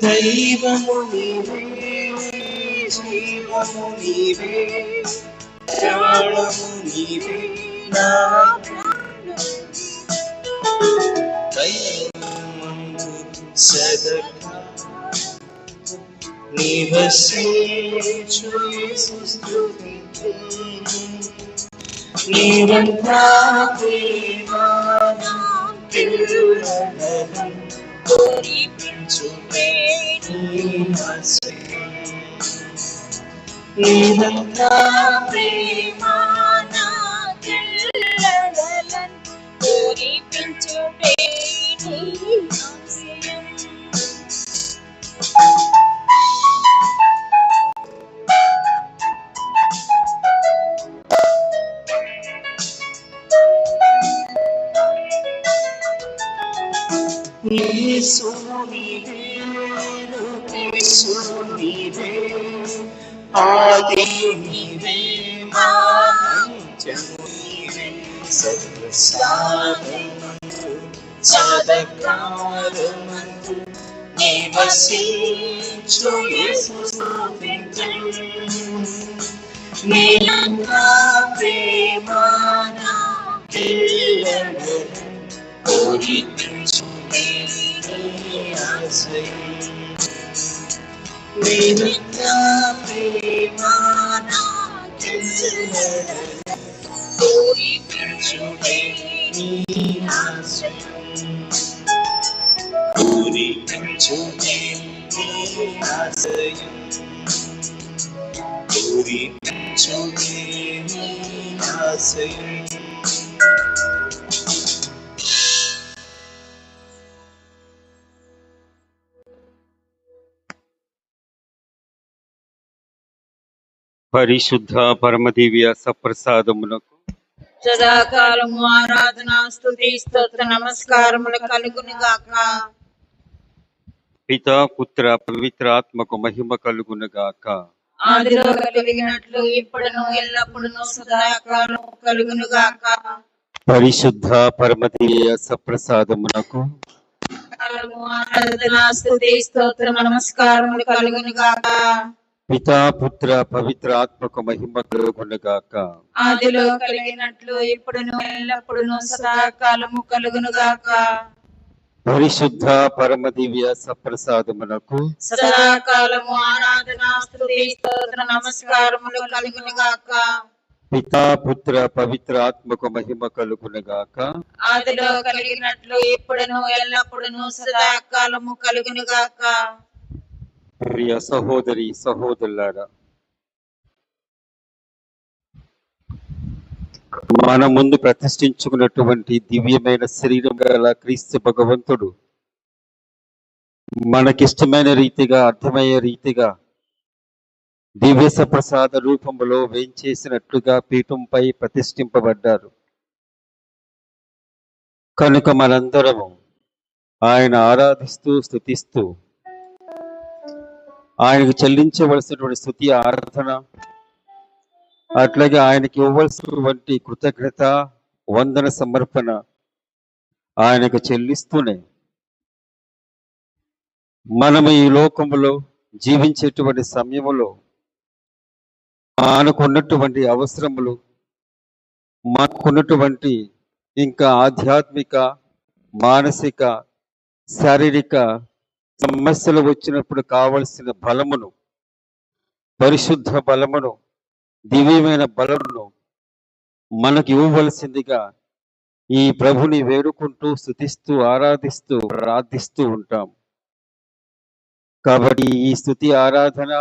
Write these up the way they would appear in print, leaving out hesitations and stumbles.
దైవము నీవే, జీవము నీవే, ప్రాణము నీవే, నా దైవమందు సదా నివసించు యేసు స్తుతించు. నిరంతర ప్రేమ నిరంతర ప్రేమ ఆది నీవే, మాంచము నీవే, సర్వసాధమందు సదకారమందు నివసించు యేసు స్తుతించు. నిరంతర ప్రేమ పూరించు నిరంతర ప్రేమ పూరించు పూరించు ఆశయం పూరించు ఆశయం. పరిశుద్ధ పరమదివ్య సప్రసాదమునకు సదాకాలము ఆరాధన స్తుతి స్తోత్ర నమస్కారములు కలుగును గాక. పితా పుత్ర పవిత్ర ఆత్మకు మహిమ కలుగును గాక. ఆదిలో కలిగినట్లు ఇప్పుడును ఎల్లప్పుడును సదాకాలము కలుగును గాక. పరిశుద్ధ పరమదివ్య సప్రసాదమునకు ఆరాధన స్తుతి స్తోత్ర నమస్కారములు కలుగును గాక. పితా పుత్ర పవిత్ర ఆత్మకు మహిమ కలుగును గాక. ఆదిలో కలిగినట్లు ఇప్పుడును ఎల్లప్పుడును సదాకాలము కలుగును గాక. పరిశుద్ధ పరమదివ్య సప్రసాదమునకు సదాకాలము ఆరాధన స్తుతి స్తోత్ర నమస్కారములు కలుగును గాక. పితా పుత్ర పవిత్ర ఆత్మకు మహిమ కలుగును గాక. ఆదిలో కలిగినట్లు ఇప్పుడును ఎల్లప్పుడును సదాకాలము కలుగును గాక. ప్రియ సహోదరి సహోదరులారా, మన ముందు ప్రతిష్ఠించుకున్నటువంటి దివ్యమైన శరీరం గల క్రీస్తు భగవంతుడు మనకిష్టమైన రీతిగా అర్థమయ్యే రీతిగా దివ్య ప్రసాద రూపంలో వేంచేసినట్లుగా పీఠంపై ప్రతిష్ఠింపబడ్డారు. కనుక మనందరము ఆయన ఆరాధిస్తూ స్తుతిస్తూ ఆయనకు చెల్లించవలసినటువంటి స్తుతి ఆరాధన, అట్లాగే ఆయనకి ఇవ్వవలసినటువంటి కృతజ్ఞత వందన సమర్పణ ఆయనకు చెల్లిస్తూనే మనము ఈ లోకములో జీవించేటువంటి సమయంలో మనకున్నటువంటి అవసరములు, మనకున్నటువంటి ఇంకా ఆధ్యాత్మిక, మానసిక, శారీరక సమస్యలు వచ్చినప్పుడు కావలసిన బలమును, పరిశుద్ధ బలమును, దివ్యమైన బలమును మనకు ఇవ్వవలసిందిగా ఈ ప్రభుని వేడుకుంటూ స్తుతిస్తూ ఆరాధిస్తూ ప్రార్థిస్తూ ఉంటాం. కాబట్టి ఈ స్తుతి ఆరాధన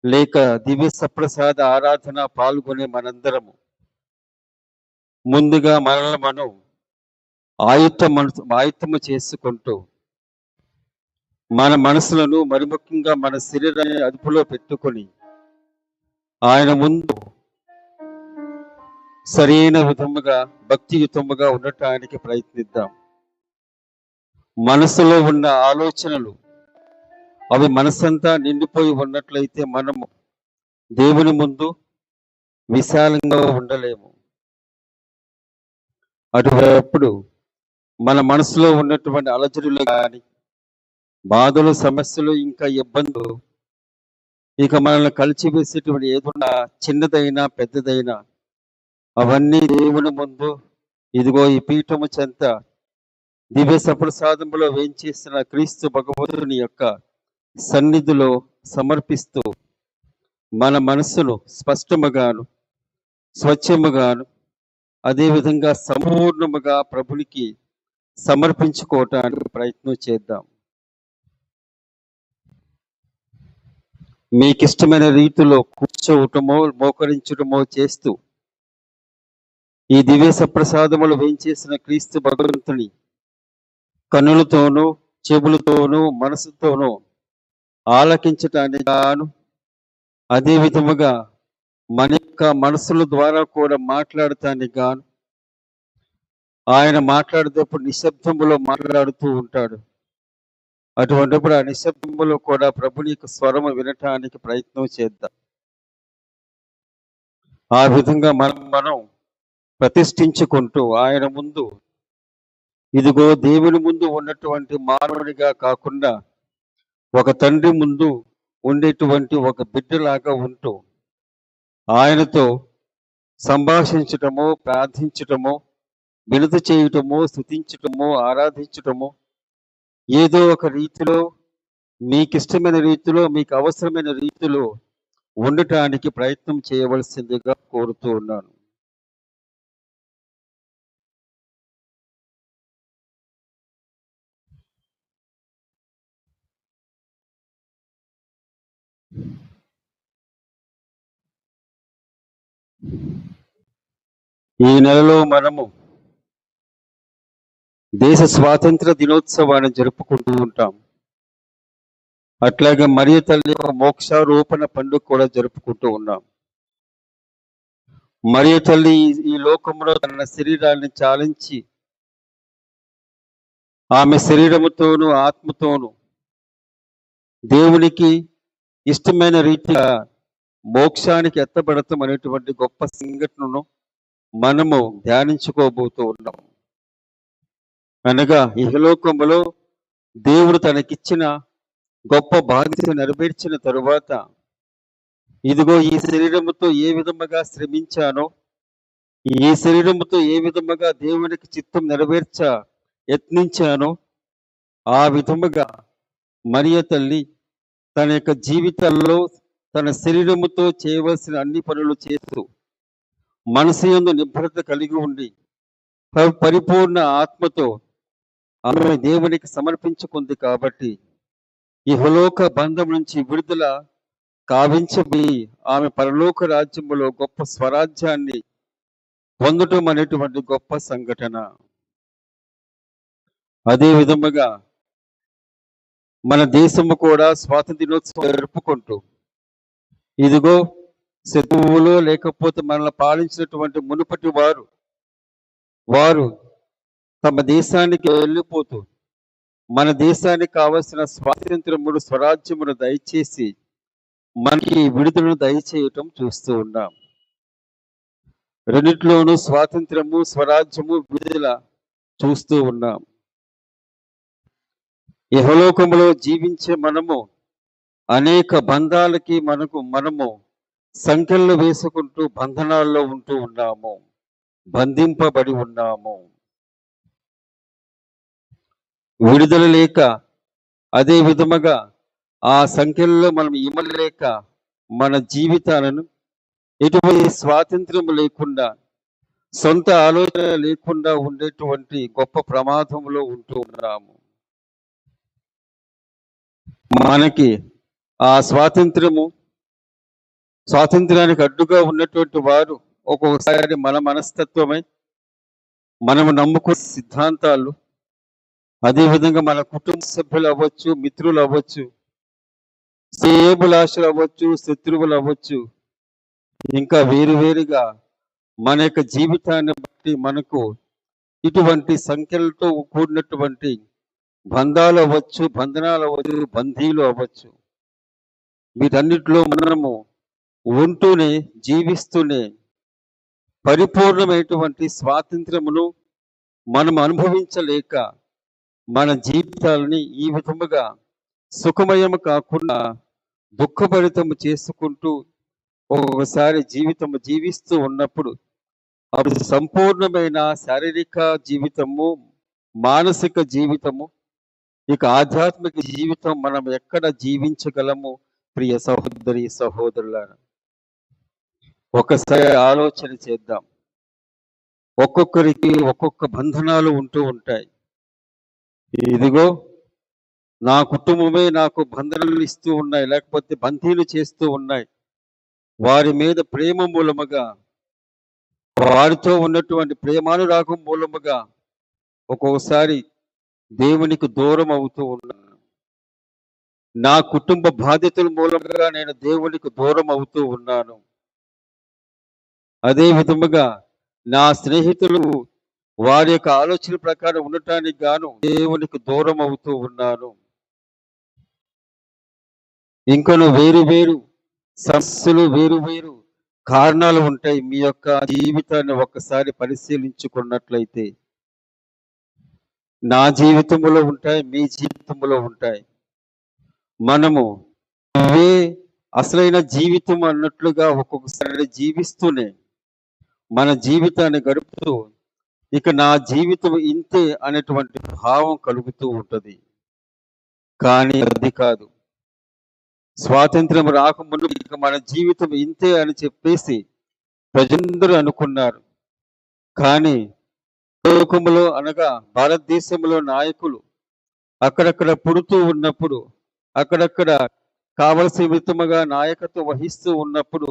లేక దివ్య సప్రసాద ఆరాధన పాల్గొనే మనందరము ముందుగా మనల్ని మనం ఆయుత్తము చేసుకుంటూ మన మనసులను మరి ముఖ్యంగా మన శరీరాన్ని అదుపులో పెట్టుకొని ఆయన ముందు సరైన విధముగా భక్తియుతముగా ఉండటానికి ప్రయత్నిద్దాం. మనసులో ఉన్న ఆలోచనలు అవి మనసంతా నిండిపోయి ఉన్నట్లయితే మనము దేవుని ముందు విశాలంగా ఉండలేము. అటువైపుడు మన మనసులో ఉన్నటువంటి అలజడులు కానీ బాధలు సమస్యలు ఇంకా ఇబ్బందులు ఇక మనల్ని కలిచివేసేటువంటి ఏదన్నా చిన్నదైనా పెద్దదైనా అవన్నీ దేవుని ముందు ఇదిగో ఈ పీఠము చెంత దివ్య సప్రసాదములో వేంచేసిన క్రీస్తు భగవంతుని యొక్క సన్నిధిలో సమర్పిస్తూ మన మనస్సును స్పష్టముగాను స్వచ్ఛముగాను అదేవిధంగా సంపూర్ణముగా ప్రభునికి సమర్పించుకోవటానికి ప్రయత్నం చేద్దాం. మీకు ఇష్టమైన రీతిలో కూర్చోవటమో మోకరించటమో చేస్తూ ఈ దివ్య సప్రసాదములు వేంచేసిన క్రీస్తు భగవంతుని కన్నులతోనూ చెవులతోనూ మనసుతోనూ ఆలకించటానికి గాను అదే విధముగా మన యొక్క మనసుల ద్వారా కూడా మాట్లాడటానికి గాను ఆయన మాట్లాడేటప్పుడు నిశ్శబ్దములో మాట్లాడుతూ ఉంటాడు. అటువంటిప్పుడు ఆ నిశ్శబ్దములో కూడా ప్రభుని యొక్క స్వరము వినటానికి ప్రయత్నం చేద్దాం. ఆ విధంగా మనం ప్రతిష్ఠించుకుంటూ ఆయన ముందు ఇదిగో దేవుని ముందు ఉన్నటువంటి మానవునిగా కాకుండా ఒక తండ్రి ముందు ఉండేటువంటి ఒక బిడ్డలాగా ఉంటూ ఆయనతో సంభాషించటమో ప్రార్థించటమో వినతి చేయటమో స్తుతించటమో ఆరాధించటమో ఏదో ఒక రీతిలో మీకు ఇష్టమైన రీతిలో మీకు అవసరమైన రీతిలో ఉండటానికి ప్రయత్నం చేయవలసిందిగా కోరుతూ ఉన్నాను. ఈ నెలలో మనము దేశ స్వాతంత్ర దినోత్సవాన్ని జరుపుకుంటూ ఉంటాం. అట్లాగే మరియ తల్లి యొక్క మోక్షారోపణ పండుగ కూడా జరుపుకుంటూ ఉన్నాం. మరియ తల్లి ఈ లోకంలో తన శరీరాన్ని చాలించి ఆమె శరీరముతోనూ ఆత్మతోనూ దేవునికి ఇష్టమైన రీతిగా మోక్షానికి ఎత్తబడతాం అనేటువంటి గొప్ప సంఘటనను మనము ధ్యానించుకోబోతూ ఉన్నాం. అనగా ఇహలోకములో దేవుడు తనకిచ్చిన గొప్ప బాధ్యత నెరవేర్చిన తరువాత ఇదిగో ఈ శరీరముతో ఏ విధముగా శ్రమించానో ఈ శరీరముతో ఏ విధముగా దేవునికి చిత్తం యత్నించానో ఆ విధముగా మరియ తల్లి తన యొక్క జీవితంలో తన శరీరముతో చేయవలసిన అన్ని పనులు చేస్తూ మనసు యందు నిబద్ధత కలిగి ఉండి పరిపూర్ణ ఆత్మతో ఆమె దేవునికి సమర్పించుకుంది. కాబట్టి ఇహలోక బంధం నుంచి విడుదల కావించబోయి ఆమె పరలోక రాజ్యములో గొప్ప స్వరాజ్యాన్ని పొందటం అనేటువంటి గొప్ప సంఘటన. అదే విధముగా మన దేశము కూడా స్వాతంత్ర దినోత్సవం జరుపుకుంటూ ఇదిగో శత్రువులు లేకపోతే మనల్ని పాలించినటువంటి మునుపటి వారు తమ దేశానికి వెళ్ళిపోతూ మన దేశానికి కావలసిన స్వాతంత్రములు స్వరాజ్యమును దయచేసి మనకి విడుదలను దయచేయటం చూస్తూ ఉన్నాం. రెండిట్లోనూ స్వాతంత్రము స్వరాజ్యము విడుదల చూస్తూ ఉన్నాం. ఇహలోకములో జీవించే మనము అనేక బంధాలకి మనము సంఖ్యలు వేసుకుంటూ బంధనాల్లో ఉంటూ ఉన్నాము, బంధింపబడి ఉన్నాము. విడుదల లేక అదే విధముగా ఆ సంఖ్యల్లో మనం ఇమలేక మన జీవితాలను ఎటువంటి స్వాతంత్ర్యం లేకుండా సొంత ఆలోచన లేకుండా ఉండేటువంటి గొప్ప ప్రమాదంలో ఉంటూ ఉన్నాము. మనకి ఆ స్వాతంత్రానికి అడ్డుగా ఉన్నటువంటి వారు ఒక్కొక్కసారి మన మనస్తత్వమై, మనము నమ్ముకునే సిద్ధాంతాలు, అదేవిధంగా మన కుటుంబ సభ్యులు అవ్వచ్చు, మిత్రులు అవ్వచ్చు, శ్రేయోభిలాషులు అవ్వచ్చు, శత్రువులు అవ్వచ్చు, ఇంకా వేరువేరుగా మన యొక్క జీవితాన్ని బట్టి మనకు ఇటువంటి సంఖ్యలతో కూడినటువంటి బంధాలు అవ్వచ్చు, బంధనాలు అవ్వచ్చు, బంధీలు అవ్వచ్చు. వీటన్నిటిలో మనము ఉంటూనే, జీవిస్తూనే పరిపూర్ణమైనటువంటి స్వాతంత్రమును మనం అనుభవించలేక మన జీవితాలని ఈ విధముగా సుఖమయము కాకుండా దుఃఖభరితము చేసుకుంటూ ఒక్కొక్కసారి జీవితము జీవిస్తూ ఉన్నప్పుడు అప్పుడు సంపూర్ణమైన శారీరక జీవితము, మానసిక జీవితము, ఇక ఆధ్యాత్మిక జీవితం మనం ఎక్కడ జీవించగలము? ప్రియ సహోదరి సహోదరులారా, ఒకసారి ఆలోచన చేద్దాం. ఒక్కొక్కరికి ఒక్కొక్క బంధనాలు ఉంటూ ఉంటాయి. ఇదిగో నా కుటుంబమే నాకు బంధనాలు ఇస్తూ ఉన్నాయి, లేకపోతే బంధీలు చేస్తూ ఉన్నాయి. వారి మీద ప్రేమ మూలముగా, వారితో ఉన్నటువంటి ప్రేమానురాగం మూలముగా ఒక్కొక్కసారి దేవునికి దూరం అవుతూ ఉన్నాను. నా కుటుంబ బాధ్యతల మూలంగా నేను దేవునికి దూరం అవుతూ ఉన్నాను. అదే విధముగా నా స్నేహితులు వారి యొక్క ఆలోచన ప్రకారం ఉండటానికి గాను దేవునికి దూరం అవుతూ ఉన్నాను. ఇంకను వేరు వేరు సమస్యలు, వేరు వేరు కారణాలు ఉంటాయి. మీ యొక్క జీవితాన్ని ఒక్కసారి పరిశీలించుకున్నట్లయితే నా జీవితంలో ఉంటాయి, మీ జీవితంలో ఉంటాయి. మనము ఇవే అసలైన జీవితం అన్నట్లుగా ఒక్కొక్కసారి జీవిస్తూనే మన జీవితాన్ని గడుపుతూ ఇక నా జీవితం ఇంతే అనేటువంటి భావం కలుగుతూ ఉంటుంది. కానీ అది కాదు. స్వాతంత్రం రాకముందు ఇక మన జీవితం ఇంతే అని చెప్పేసి ప్రజలందరూ అనుకున్నారు. కానీ లోకములో అనగా భారతదేశంలో నాయకులు అక్కడక్కడ పుడుతూ ఉన్నప్పుడు, అక్కడక్కడ కావలసిన విధముగా నాయకత్వం వహిస్తూ ఉన్నప్పుడు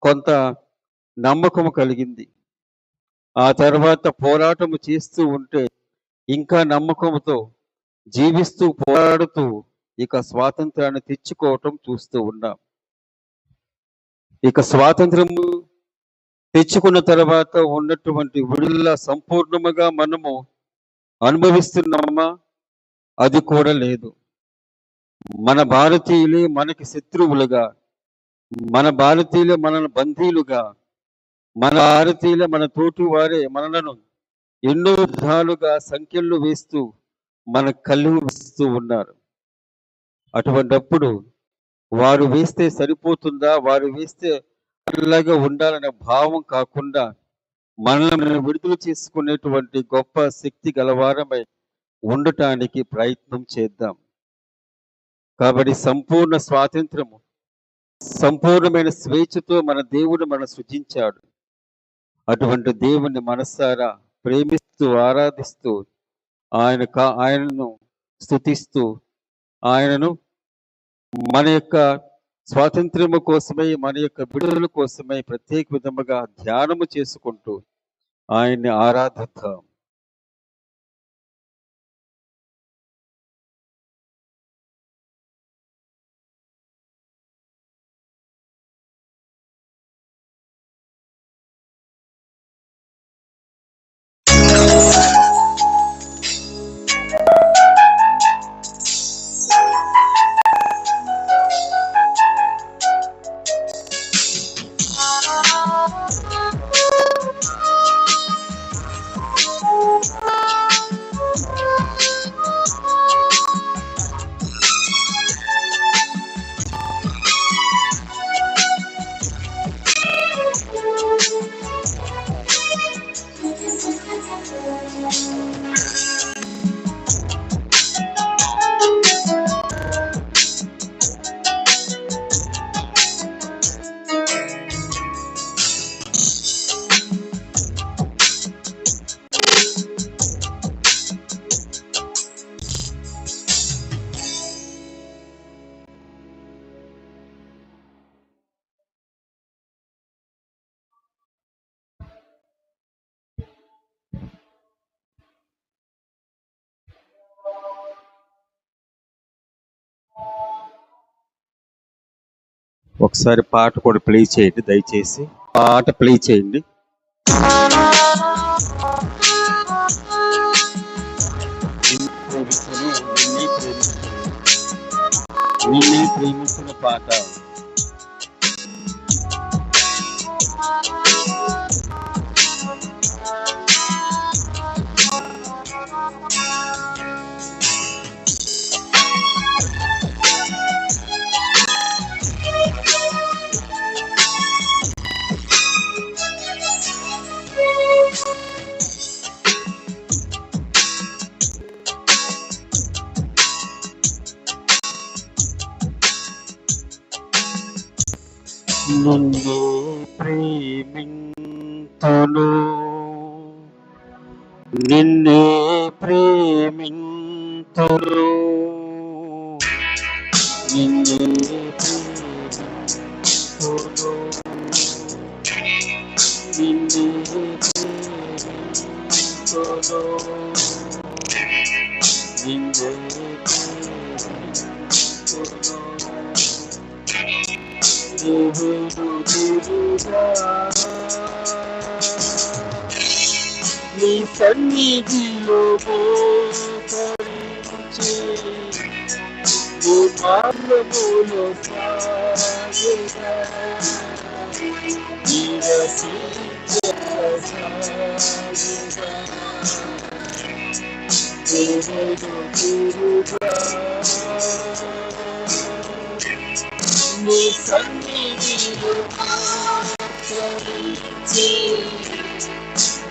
కొంత నమ్మకం కలిగింది. ఆ తర్వాత పోరాటము చేస్తూ ఉంటే ఇంకా నమ్మకంతో జీవిస్తూ పోరాడుతూ ఇక స్వాతంత్రాన్ని తెచ్చుకోవటం చూస్తూ ఉన్నాం. ఇక స్వాతంత్రము తెచ్చుకున్న తర్వాత ఉన్నటువంటి విడుదల సంపూర్ణముగా మనము అనుభవిస్తున్నామా? అది కూడా లేదు. మన భారతీయులే మనకి శత్రువులుగా, మన భారతీయులే మనల్ని బంధీలుగా, మన భారతీయులే మన తోటి వారే మనలను ఎన్నో విధాలుగా సంఖ్యలు వేస్తూ మన కళ్ళు వేస్తూ ఉన్నారు. అటువంటప్పుడు వారు వేస్తే సరిపోతుందా, వారు వేస్తే అలాగా ఉండాలనే భావం కాకుండా మనల్ని విడుదల చేసుకునేటువంటి గొప్ప శక్తి గలవారమై ఉండటానికి ప్రయత్నం చేద్దాం. కాబట్టి సంపూర్ణ స్వాతంత్రము, సంపూర్ణమైన స్వేచ్ఛతో మన దేవుడు మన సృజించాడు. అటువంటి దేవుని మనసారా ప్రేమిస్తూ, ఆరాధిస్తూ, ఆయనను స్తుతిస్తూ, ఆయనను మన యొక్క స్వాతంత్ర్యము కోసమై, మన యొక్క విడుదల కోసమై ప్రత్యేక విధముగా ధ్యానము చేసుకుంటూ ఆయన్ని ఆరాధిద్దాం. ఒకసారి పాట కూడా ప్లే చేయండి దయచేసి. పాట ప్లే చేయండి. నిన్నే ప్రేమిస్తున్న పాట. నిన్నే ప్రేమింతును, నిన్నే ప్రేమింతును, నిన్నే ప్రేమింతును, నిన్నే ప్రేమింతును, నిన్నే ప్రేమింతును. నీ సన్నిధిలో మోకరించి నీ మార్గములో సాగుగా నీ సన్నిధిలో మోకరించి నీ మార్గములో సాగుగా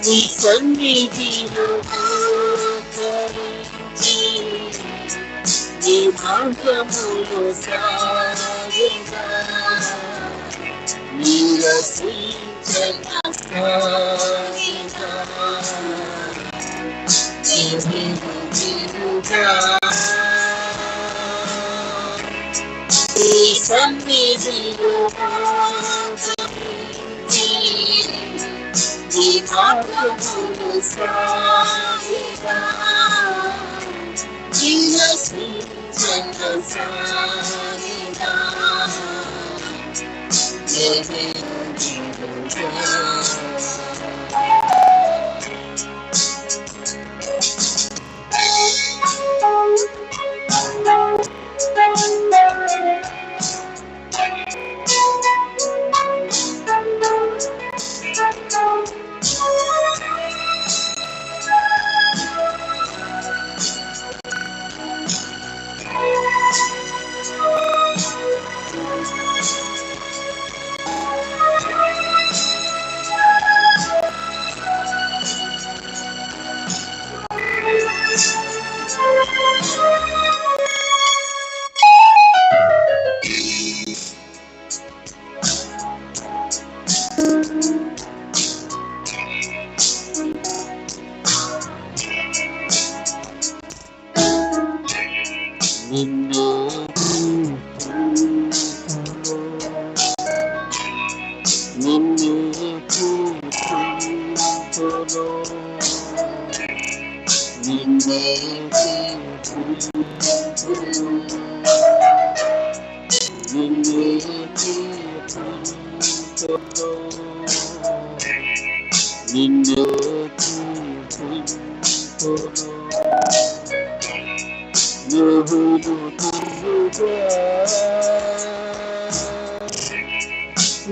నీ సన్నిధిలో మోకరించి నీ మార్గములో సాగుగా నిరసించన సాగిగా నీ సన్నిధిలో మోకరించి నీ మార్గములో సాగిగా నిరసించన సాగిగా నిన్నే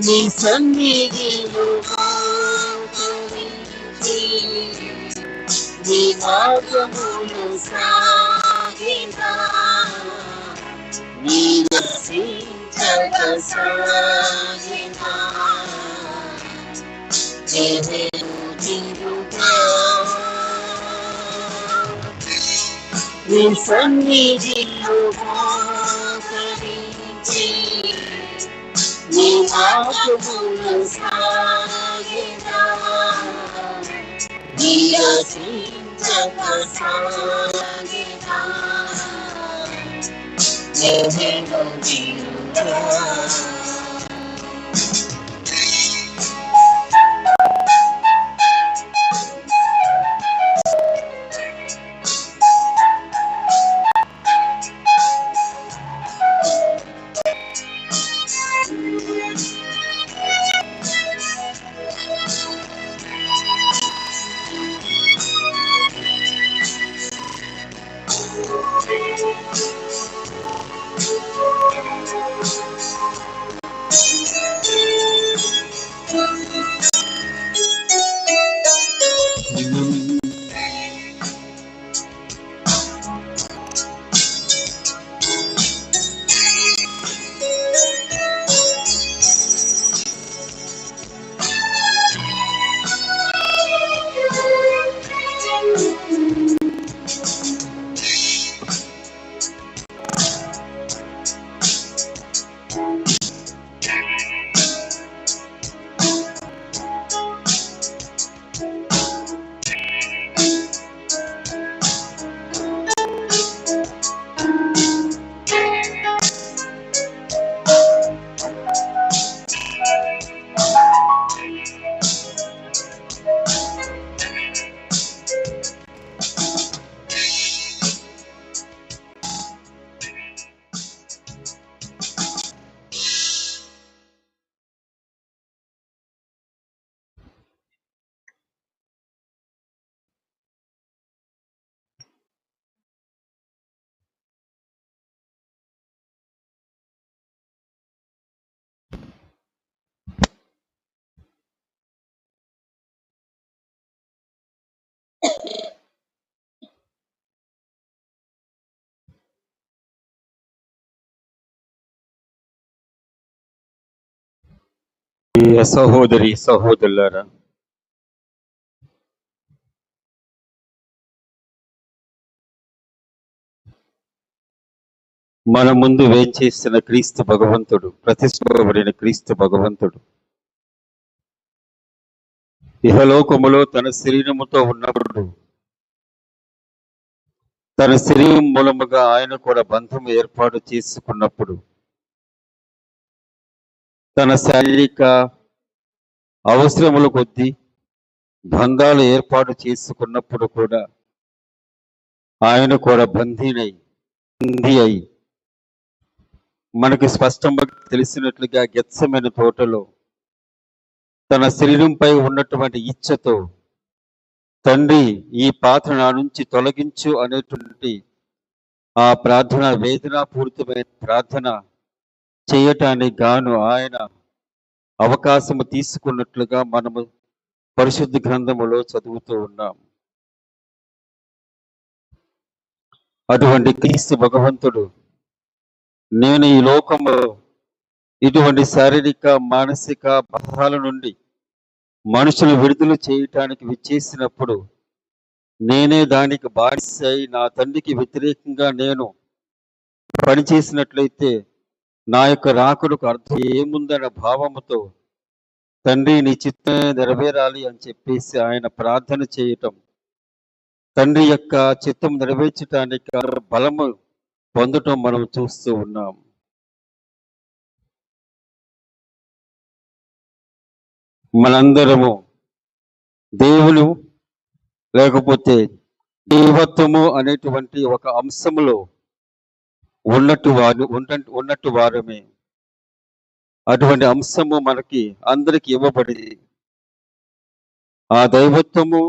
నీ సన్నిధిలో నీ మార్గములు సాగినా నీ రక్షించక సాగినా నీ సన్నిధిలో మోకరించి నీ మార్గములు సాగినా నీ రక్షించక సాగినా ప్రియ సహోదరి సహోదరులారా, మన ముందు వేచేసిన క్రీస్తు భగవంతుడు, ప్రతిష్ఠింపబడిన క్రీస్తు భగవంతుడు ఇహలోకములో తన శరీరముతో ఉన్నప్పుడు తన శరీరం మూలముగా ఆయన కూడా బంధం ఏర్పాటు చేసుకున్నప్పుడు తన శారీరక అవసరముల కొద్దీ బంధాలు ఏర్పాటు చేసుకున్నప్పుడు కూడా ఆయన కూడా బందీ అయి మనకి స్పష్టంగా తెలిసినట్లుగా గెత్సెమనే తోటలో తన శరీరంపై ఉన్నటువంటి ఇచ్చతో తండ్రి ఈ పాత్ర నా నుంచి తొలగించు అనేటువంటి ఆ ప్రార్థన, వేదనాపూరితమైన ప్రార్థన చేయటానికి గాను ఆయన అవకాశము తీసుకున్నట్లుగా మనము పరిశుద్ధ గ్రంథములో చదువుతూ ఉన్నాం. అటువంటి క్రీస్తు భగవంతుడు నేను ఈ లోకంలో ఇటువంటి శారీరక మానసిక బాధల నుండి మనుషులు విడుదల చేయటానికి విచ్చేసినప్పుడు నేనే దానికి బానిసై నా తండ్రికి వ్యతిరేకంగా నేను పనిచేసినట్లయితే నా యొక్క రాకడకు అర్థం ఏముందన్న భావముతో తండ్రి నీ చిత్తం నెరవేరాలి అని చెప్పేసి ఆయన ప్రార్థన చేయటం, తండ్రి యొక్క చిత్తం నెరవేర్చడానికి బలము పొందటం మనం చూస్తూ ఉన్నాం. మనందరము దేవులు లేకపోతే దైవత్వము అనేటువంటి ఒక అంశములో ఉన్నట్టు వారమే. అటువంటి అంశము మనకి అందరికి ఇవ్వబడింది. ఆ దైవత్వము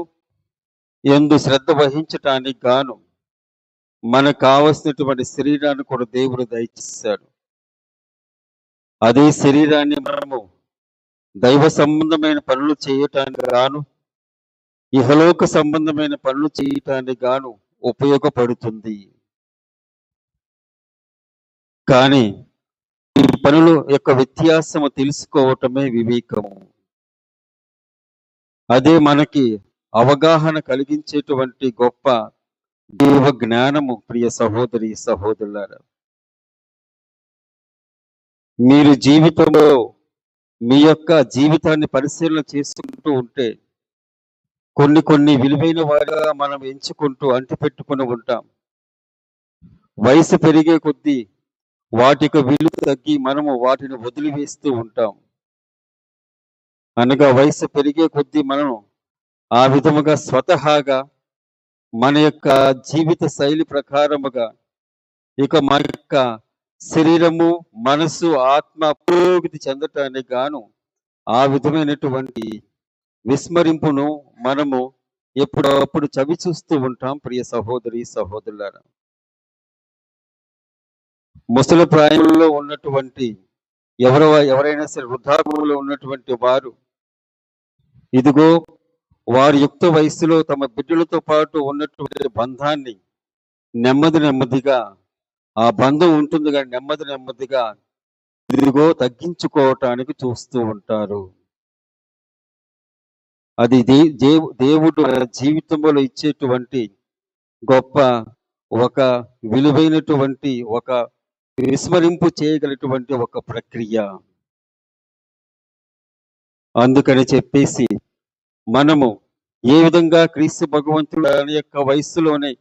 యందు శ్రద్ధ వహించటానికి గాను మనకు కావలసినటువంటి శరీరాన్ని కూడా దేవుడు దయచేశాడు. అదే శరీరాన్ని మనము దైవ సంబంధమైన పనులు చేయటానికి గాను, ఇహలోక సంబంధమైన పనులు చేయటానికి గాను ఉపయోగపడుతుంది. కానీ ఈ పనుల యొక్క వ్యత్యాసము తెలుసుకోవటమే వివేకము. అదే మనకి అవగాహన కలిగించేటువంటి గొప్ప దేవ జ్ఞానము. ప్రియ సహోదరి సహోదరులారా, మీరు జీవితంలో మీ యొక్క జీవితాన్ని పరిశీలన చేసుకుంటూ ఉంటే కొన్ని విలువైన వారిగా మనం ఎంచుకుంటూ అంటిపెట్టుకుని ఉంటాం. వయసు పెరిగే కొద్దీ వాటికి విలువ తగ్గి మనము వాటిని వదిలివేస్తూ ఉంటాం. అనగా వయసు పెరిగే కొద్దీ మనం ఆ విధముగా స్వతహాగా మన యొక్క జీవిత శైలి ప్రకారముగా ఇక మన యొక్క శరీరము, మనసు, ఆత్మ పురోగతి చెందటానికి గాను ఆ విధమైనటువంటి విస్మరింపును మనము ఎప్పుడప్పుడు చవి చూస్తూ ఉంటాం. ప్రియ సహోదరి సహోదరులారా, ముసలి ప్రాయంలో ఉన్నటువంటి ఎవరైనా సరే, వృద్ధాప్యంలో ఉన్నటువంటి వారు, ఇదిగో వారి యుక్త వయసులో తమ బిడ్డలతో పాటు ఉన్నటువంటి బంధాన్ని నెమ్మదిగా ఆ బంధం ఉంటుంది కానీ నెమ్మదిగా ఇదిగో తగ్గించుకోవటానికి చూస్తూ ఉంటారు. అది దేవుడు జీవితంలో ఇచ్చేటువంటి గొప్ప ఒక విలువైనటువంటి ఒక విస్మరింపు చేయగలిగినటువంటి ఒక ప్రక్రియ. అందుకని చెప్పేసి మనము ఏ విధంగా క్రీస్తు భగవంతుడు ఆయన యొక్క వయస్సులోనే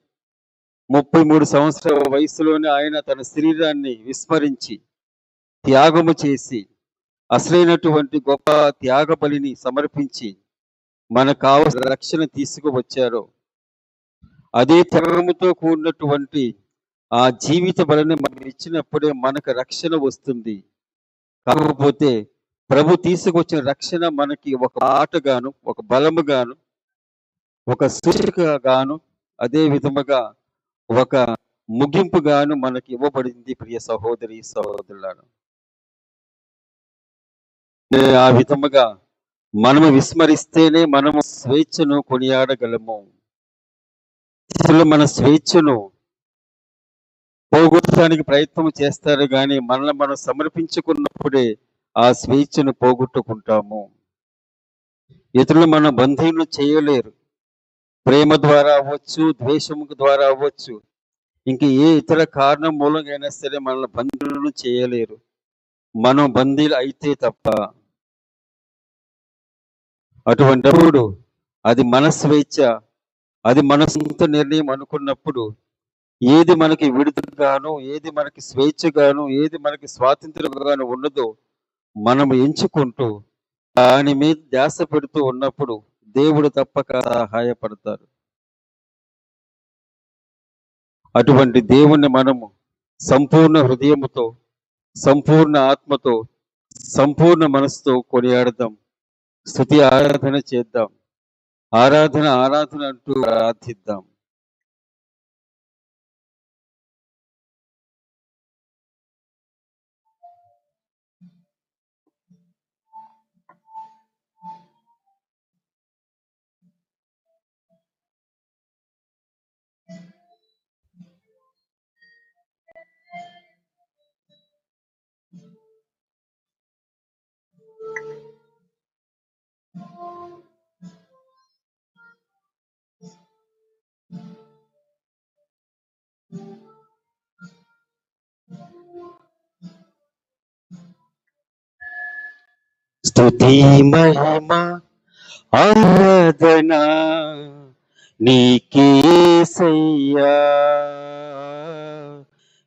33 సంవత్సరాల వయసులోనే ఆయన తన శరీరాన్ని విస్మరించి త్యాగము చేసి అసలైనటువంటి గొప్ప త్యాగ బలిని సమర్పించి మనకు కావలసిన రక్షణ తీసుకువచ్చారో, అదే త్యాగముతో కూడినటువంటి ఆ జీవిత బలిని మనం ఇచ్చినప్పుడే మనకు రక్షణ వస్తుంది. కాకపోతే ప్రభు తీసుకొచ్చిన రక్షణ మనకి ఒక ఆటగాను, ఒక బలముగాను, ఒక సూచికగాను, అదే విధముగా ఒక ముగింపుగాను మనకి ఇవ్వబడింది. ప్రియ సహోదరి సహోదరులారా, ఆ విధముగా మనము విస్మరిస్తేనే మనము స్వేచ్ఛను కొనియాడగలము. మన స్వేచ్ఛను పోగొట్టడానికి ప్రయత్నం చేస్తారు కానీ మనల్ని మనం సమర్పించుకున్నప్పుడే ఆ స్వేచ్ఛను పోగొట్టుకుంటాము. ఇతరులు మన బంధీలు చేయలేరు. ప్రేమ ద్వారా అవ్వచ్చు, ద్వేషము ద్వారా అవ్వచ్చు, ఇంక ఏ ఇతర కారణం మూలంగా అయినా సరే మనల్ని బంధువులను చేయలేరు, మనం బందీలు అయితే తప్ప. అటువంటిప్పుడు అది మన స్వేచ్ఛ, అది మన సొంత నిర్ణయం అనుకున్నప్పుడు ఏది మనకి విడుదలగాను, ఏది మనకి స్వేచ్ఛగాను, ఏది మనకి స్వాతంత్రంగాను ఉన్నదో మనం ఎంచుకుంటూ దాని మీద ధ్యాస పెడుతూ ఉన్నప్పుడు దేవుడు తప్పక సహాయపడతారు. అటువంటి దేవుణ్ణి మనము సంపూర్ణ హృదయముతో, సంపూర్ణ ఆత్మతో, సంపూర్ణ మనసుతో కొనియాడదాం, స్తుతి ఆరాధన చేద్దాం, ఆరాధన అంటూ ప్రార్థిద్దాం. స్తుతి మహిమ ఆరాధన నీకేసయ్యా,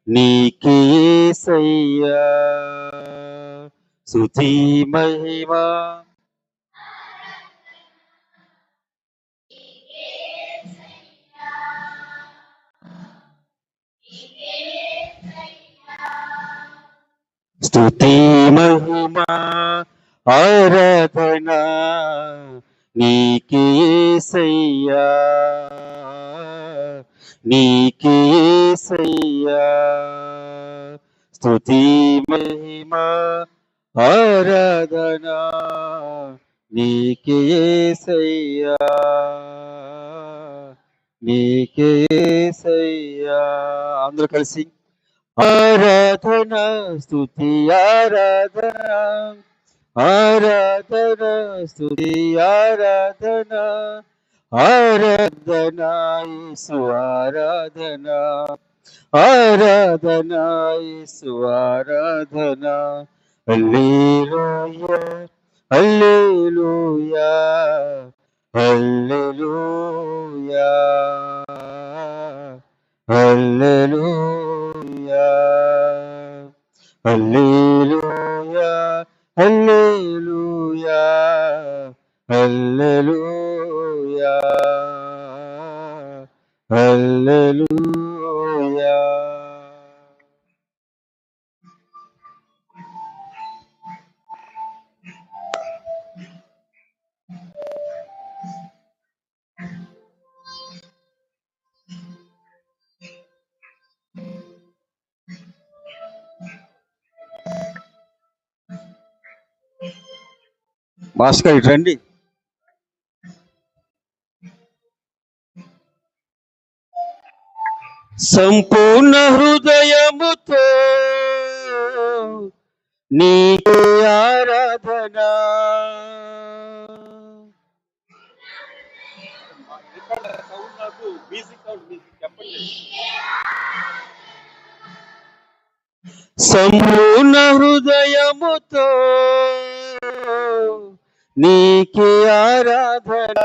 నీకేసయ్యా. స్తుతి మహిమ స్తుతి మహిమా ఆరాధనా నీకే యేసయ్యా, నీకే యేసయ్యా. స్తుతి మహిమా ఆరాధనా నీకే యేసయ్యా, నీకే యేసయ్యా. అందరూ కలిసి ఆరాధన స్తుతి ఆరాధన, ఆరాధన స్తుతి ఆరాధన, ఆరాధన యేసు ఆరాధన, ఆరాధన యేసు ఆరాధన. హల్లెలూయా హల్లెలూయా హల్లెలూయా హల్లెలూయా హల్లెలూయా హల్లెలూయా హల్లెలూయా హల్లెలూయా. భాస్కర్ ఇటు రండి. సంపూర్ణ హృదయముతో నీకే ఆరాధన, సంపూర్ణ హృదయముతో నీకే ఆరాధన,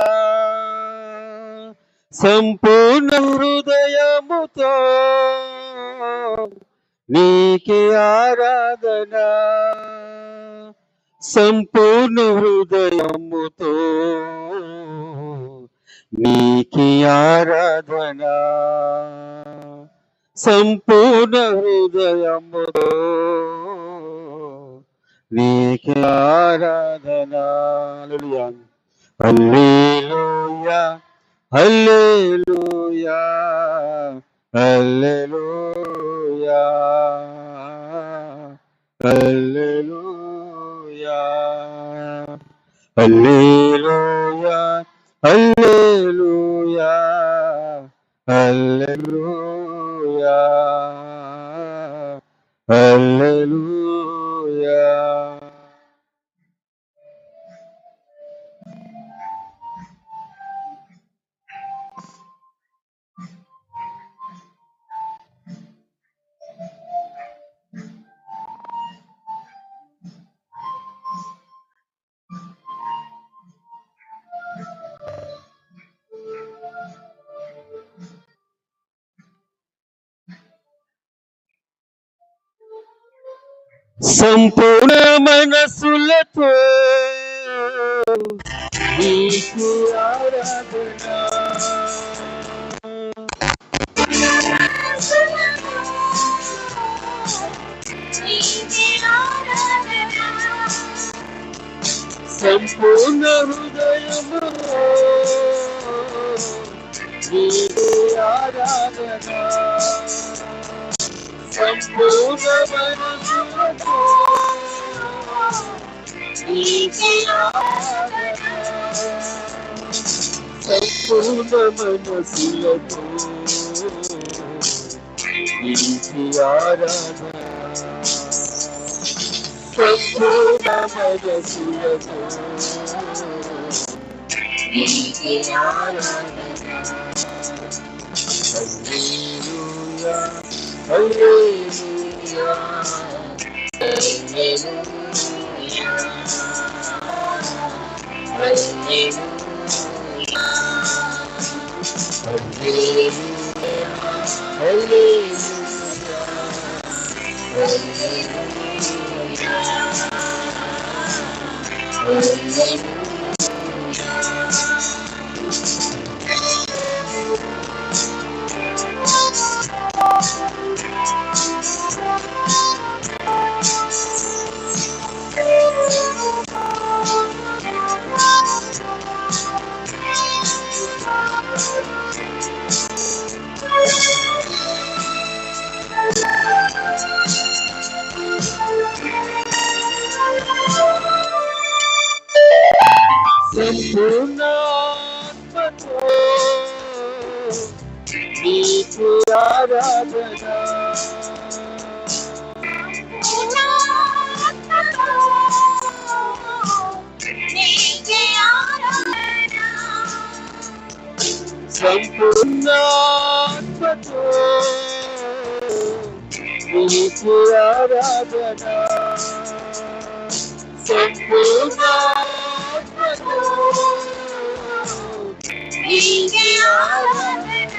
సంపూర్ణ హృదయముతో నీకే ఆరాధన, సంపూర్ణ హృదయముతో నీకే ఆరాధన, సంపూర్ణ హృదయముతో నీకే ఆరాధన. హల్లెలూయా హల్లెలూయా హల్లెలూయా హల్లెలూయా హల్లెలూయా హల్లెలూయా హల్లెలూయా హల్లెలూయా. సంపూర్ణ మనసులతో నీకు ఆరాధన, సంపూర్ణ హృదయముతో నీకు ఆరాధన, సంపూర్ణ మనసులతో నీకే ఆరాధన, సంపూర్ణ మనసులతో నీకే ఆరాధన, సంపూర్ణ మనసులతో నీకే ఆరాధన. హల్లెలూయా హల్లెలూయా హల్లెలూయా హల్లెలూయా హల్లెలూయా హల్లెలూయా హల్లెలూయా. సంపూర్ణాత్మతో నీకే ఆరాధన సంపూర్ణాత్మతో నీకే ఆరాధన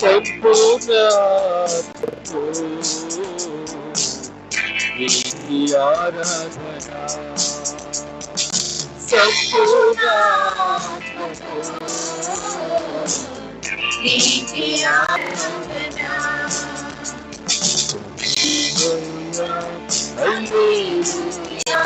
సంపూర్ణాత్మతో నీకే ఆరాధన సంపూర్ణాత్మతో నీకే ఆరాధన హల్లెలూయా హల్లెలూయా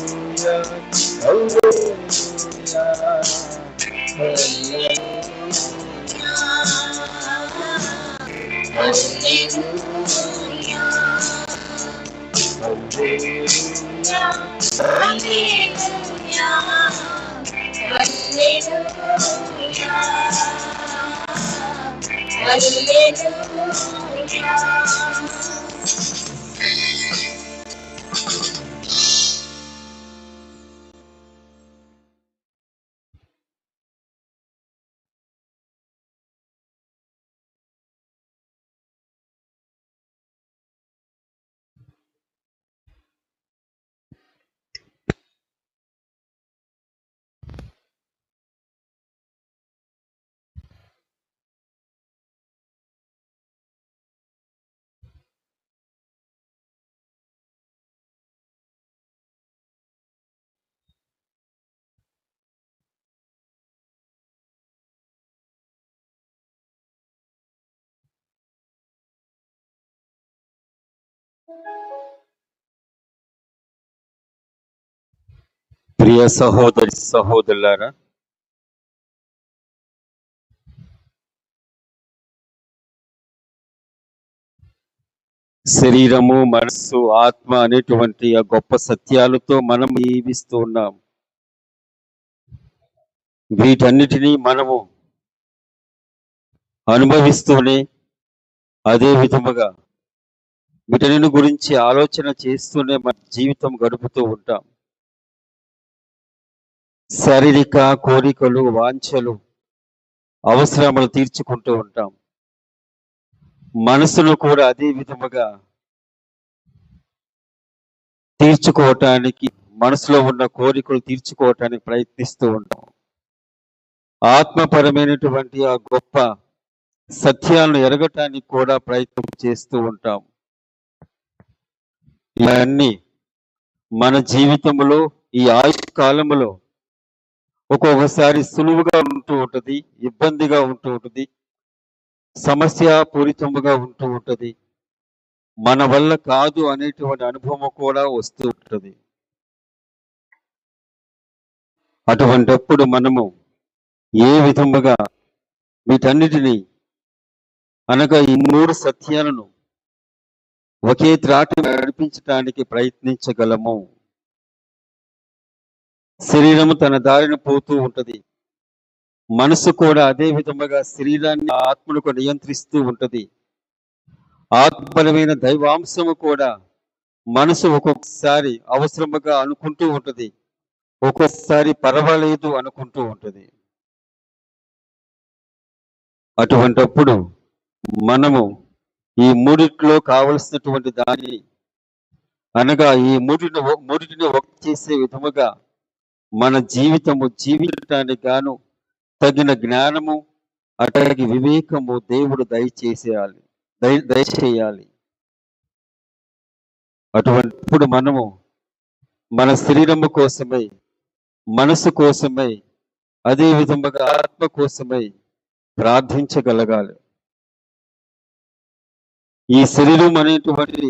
హల్లెలూయా హల్లెలూయా హల్లెలూయా హల్లెలూయా ప్రియ సహోదరి సహోదరులారా, శరీరము మనస్సు ఆత్మ అనేటువంటి ఆ గొప్ప సత్యాలతో మనం జీవిస్తూ ఉన్నాం. వీటన్నిటినీ మనము అనుభవిస్తూనే అదే విధముగా వీటన్నిటి గురించి ఆలోచన చేస్తూనే మన జీవితం గడుపుతూ ఉంటాం. శారీరక కోరికలు, వాంఛలు, అవసరములు తీర్చుకుంటూ ఉంటాం. మనసును కూడా అదే విధముగా తీర్చుకోవటానికి, మనసులో ఉన్న కోరికలు తీర్చుకోవటానికి ప్రయత్నిస్తూ ఉంటాం. ఆత్మపరమైనటువంటి ఆ గొప్ప సత్యాలను ఎరగటానికి కూడా ప్రయత్నం చేస్తూ ఉంటాం. ఇవన్నీ మన జీవితంలో ఈ ఆయుష్ కాలంలో ఒక్కొక్కసారి సులువుగా ఉంటూ ఉంటుంది, ఇబ్బందిగా ఉంటూ ఉంటుంది, సమస్యాపూరితముగా ఉంటూ ఉంటుంది, మన వల్ల కాదు అనేటువంటి అనుభవం కూడా వస్తూ ఉంటుంది. అటువంటప్పుడు మనము ఏ విధముగా వీటన్నిటినీ అనగా ఈ మూడు సత్యాలను ఒకే త్రాటి నడిపించడానికి ప్రయత్నించగలము. శరీరము తన దారిన పోతూ ఉంటది, మనసు కూడా అదే విధముగా శరీరాన్ని ఆత్మను నియంత్రిస్తూ ఉంటది. ఆత్మపరమైన దైవాంశము కూడా మనసు ఒక్కొక్కసారి అవసరముగా అనుకుంటూ ఉంటది, ఒక్కొక్కసారి పర్వాలేదు అనుకుంటూ ఉంటది. అటువంటప్పుడు మనము ఈ మూడిట్లో కావలసినటువంటి దాన్ని అనగా ఈ మూడిటిని ఒకటి చేసే విధముగా మన జీవితము జీవించటానికి గాను తగిన జ్ఞానము అట్లాగే వివేకము దేవుడు దయచేయాలి. అటువంటిప్పుడు మనము మన శరీరము కోసమై, మనసు కోసమై, అదే విధముగా ఆత్మ కోసమై ప్రార్థించగలగాలి. ఈ శరీరం అనేటువంటి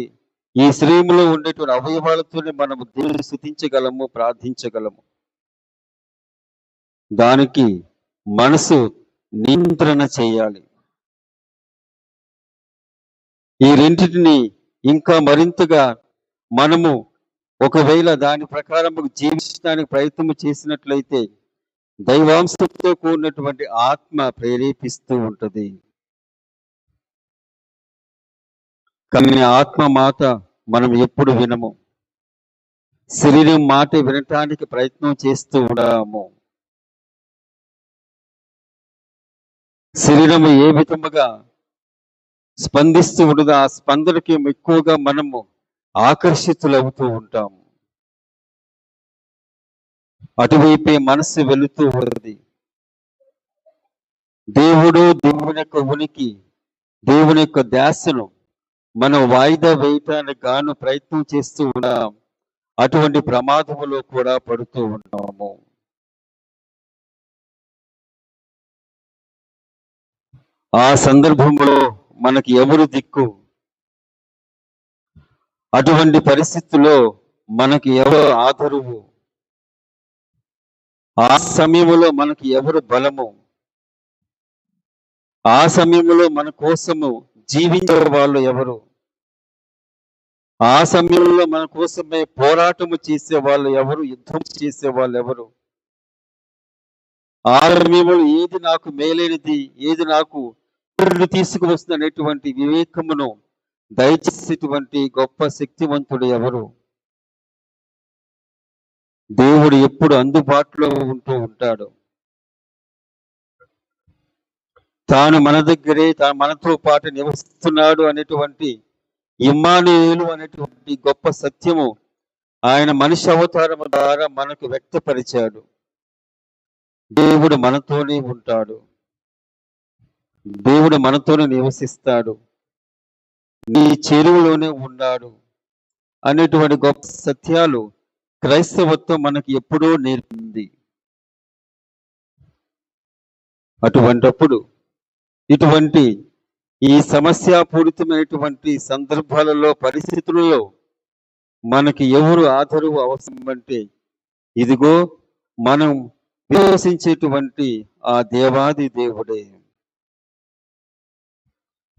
ఈ శరీరంలో ఉండేటువంటి అవయవాలతోనే మనము దేవుని స్తుతించగలము, ప్రార్థించగలము. దానికి మనసు నియంత్రణ చేయాలి. ఈ రెండింటిని ఇంకా మరింతగా మనము ఒకవేళ దాని ప్రకారం జీవించడానికి ప్రయత్నం చేసినట్లయితే దైవాంశంతో కూడినటువంటి ఆత్మ ప్రేరేపిస్తూ ఉంటది. కానీ ఆత్మ మాట మనం ఎప్పుడు వినము. శరీరం మాట వినటానికి ప్రయత్నం చేస్తూ ఉన్నాము. శరీరము ఏ విధముగా స్పందిస్తూ ఉండదు, ఆ స్పందనకి ఎక్కువగా మనము ఆకర్షితులవుతూ ఉంటాము. అటువైపే మనసు వెళుతూ ఉన్నది. దేవుడు, దేవుని యొక్క ఉనికి, దేవుని యొక్క ధ్యాసను మనం వాయిదా వేయటానికి గాను ప్రయత్నం చేస్తూ ఉన్నాం. అటువంటి ప్రమాదములో కూడా పడుతూ ఉన్నాము. ఆ సందర్భంలో మనకి ఎవరు దిక్కు? అటువంటి పరిస్థితుల్లో మనకి ఎవరు ఆదరువు? ఆ సమయంలో మనకి ఎవరు బలము? ఆ సమయంలో మన కోసము జీవించే వాళ్ళు ఎవరు? ఆ సమయంలో మన కోసమే పోరాటము చేసే వాళ్ళు ఎవరు? యుద్ధం చేసే వాళ్ళు ఎవరు? ఆ సమయంలో ఏది నాకు మేలైనది, ఏది నాకు తీసుకువస్తుంది అనేటువంటి వివేకమును దయచేసేటువంటి గొప్ప శక్తివంతుడు ఎవరు? దేవుడు ఎప్పుడు అందుబాటులో ఉంటూ ఉంటాడు. తాను మన దగ్గరే, మనతో పాటు నివసిస్తున్నాడు అనేటువంటి ఇమ్మానుయేలు అనేటువంటి గొప్ప సత్యము ఆయన మనిషి అవతారం ద్వారా మనకు వ్యక్తపరిచాడు. దేవుడు మనతోనే ఉంటాడు, దేవుడు మనతోనే నివసిస్తాడు, నీ చెరువులోనే ఉన్నాడు అనేటువంటి గొప్ప సత్యాలు క్రైస్తవత్వం మనకి ఎప్పుడో నేర్పింది. అటువంటప్పుడు ఇటువంటి ఈ సమస్యాపూరితమైనటువంటి సందర్భాలలో, పరిస్థితులలో మనకి ఎవరు ఆదరు అవసరం అంటే, ఇదిగో మనం విశ్వసించేటువంటి ఆ దేవాది దేవుడే.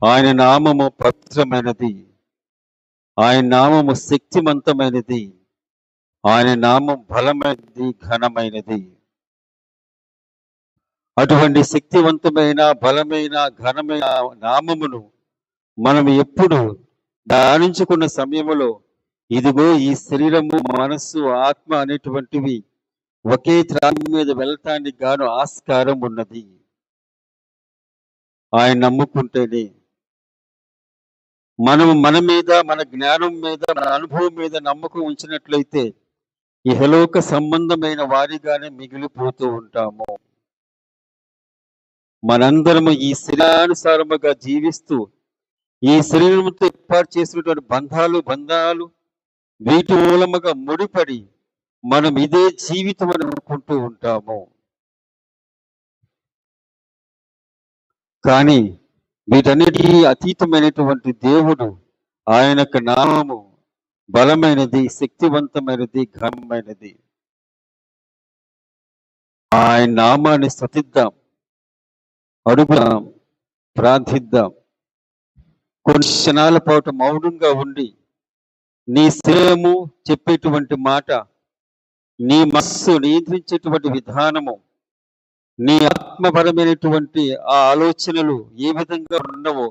ఆయన నామము పవిత్రమైనది, ఆయన నామము శక్తివంతమైనది, ఆయన నామం బలమైనది, ఘనమైనది. అటువంటి శక్తివంతమైన, బలమైన, ఘనమైన నామమును మనం ఎప్పుడు ధ్యానించుకున్న సమయంలో ఇదిగో ఈ శరీరము, మనస్సు, ఆత్మ అనేటువంటివి ఒకే త్రాటి మీద వెళ్ళటానికి గాను ఆస్కారం ఉన్నది. ఆయన నమ్ముకుంటేనే మనం మన మీద, మన జ్ఞానం మీద, మన అనుభవం మీద నమ్మకం ఉంచినట్లయితే ఇహలోక సంబంధమైన వారిగానే మిగిలిపోతూ ఉంటాము. మనందరము ఈ శరీరానుసారముగా జీవిస్తూ ఈ శరీరంతో ఏర్పాటు చేసినటువంటి బంధాలు వీటి మూలముగా ముడిపడి మనం ఇదే జీవితం అని అనుకుంటూ ఉంటాము. కానీ వీటన్నిటికీ అతీతమైనటువంటి దేవుడు, ఆయన యొక్క నామము బలమైనది, శక్తివంతమైనది, ఘనమైనది. ఆయన నామాన్ని స్తుతిద్దాం, అడుగుదాం, ప్రార్థిద్దాం. కొన్ని క్షణాల పాటు మౌనంగా ఉండి నీ శరీరము చెప్పేటువంటి మాట, నీ మనస్సు నియంత్రించేటువంటి విధానము, నీ ఆత్మపరమైనటువంటి ఆ ఆలోచనలు ఏ విధంగా ఉన్నవో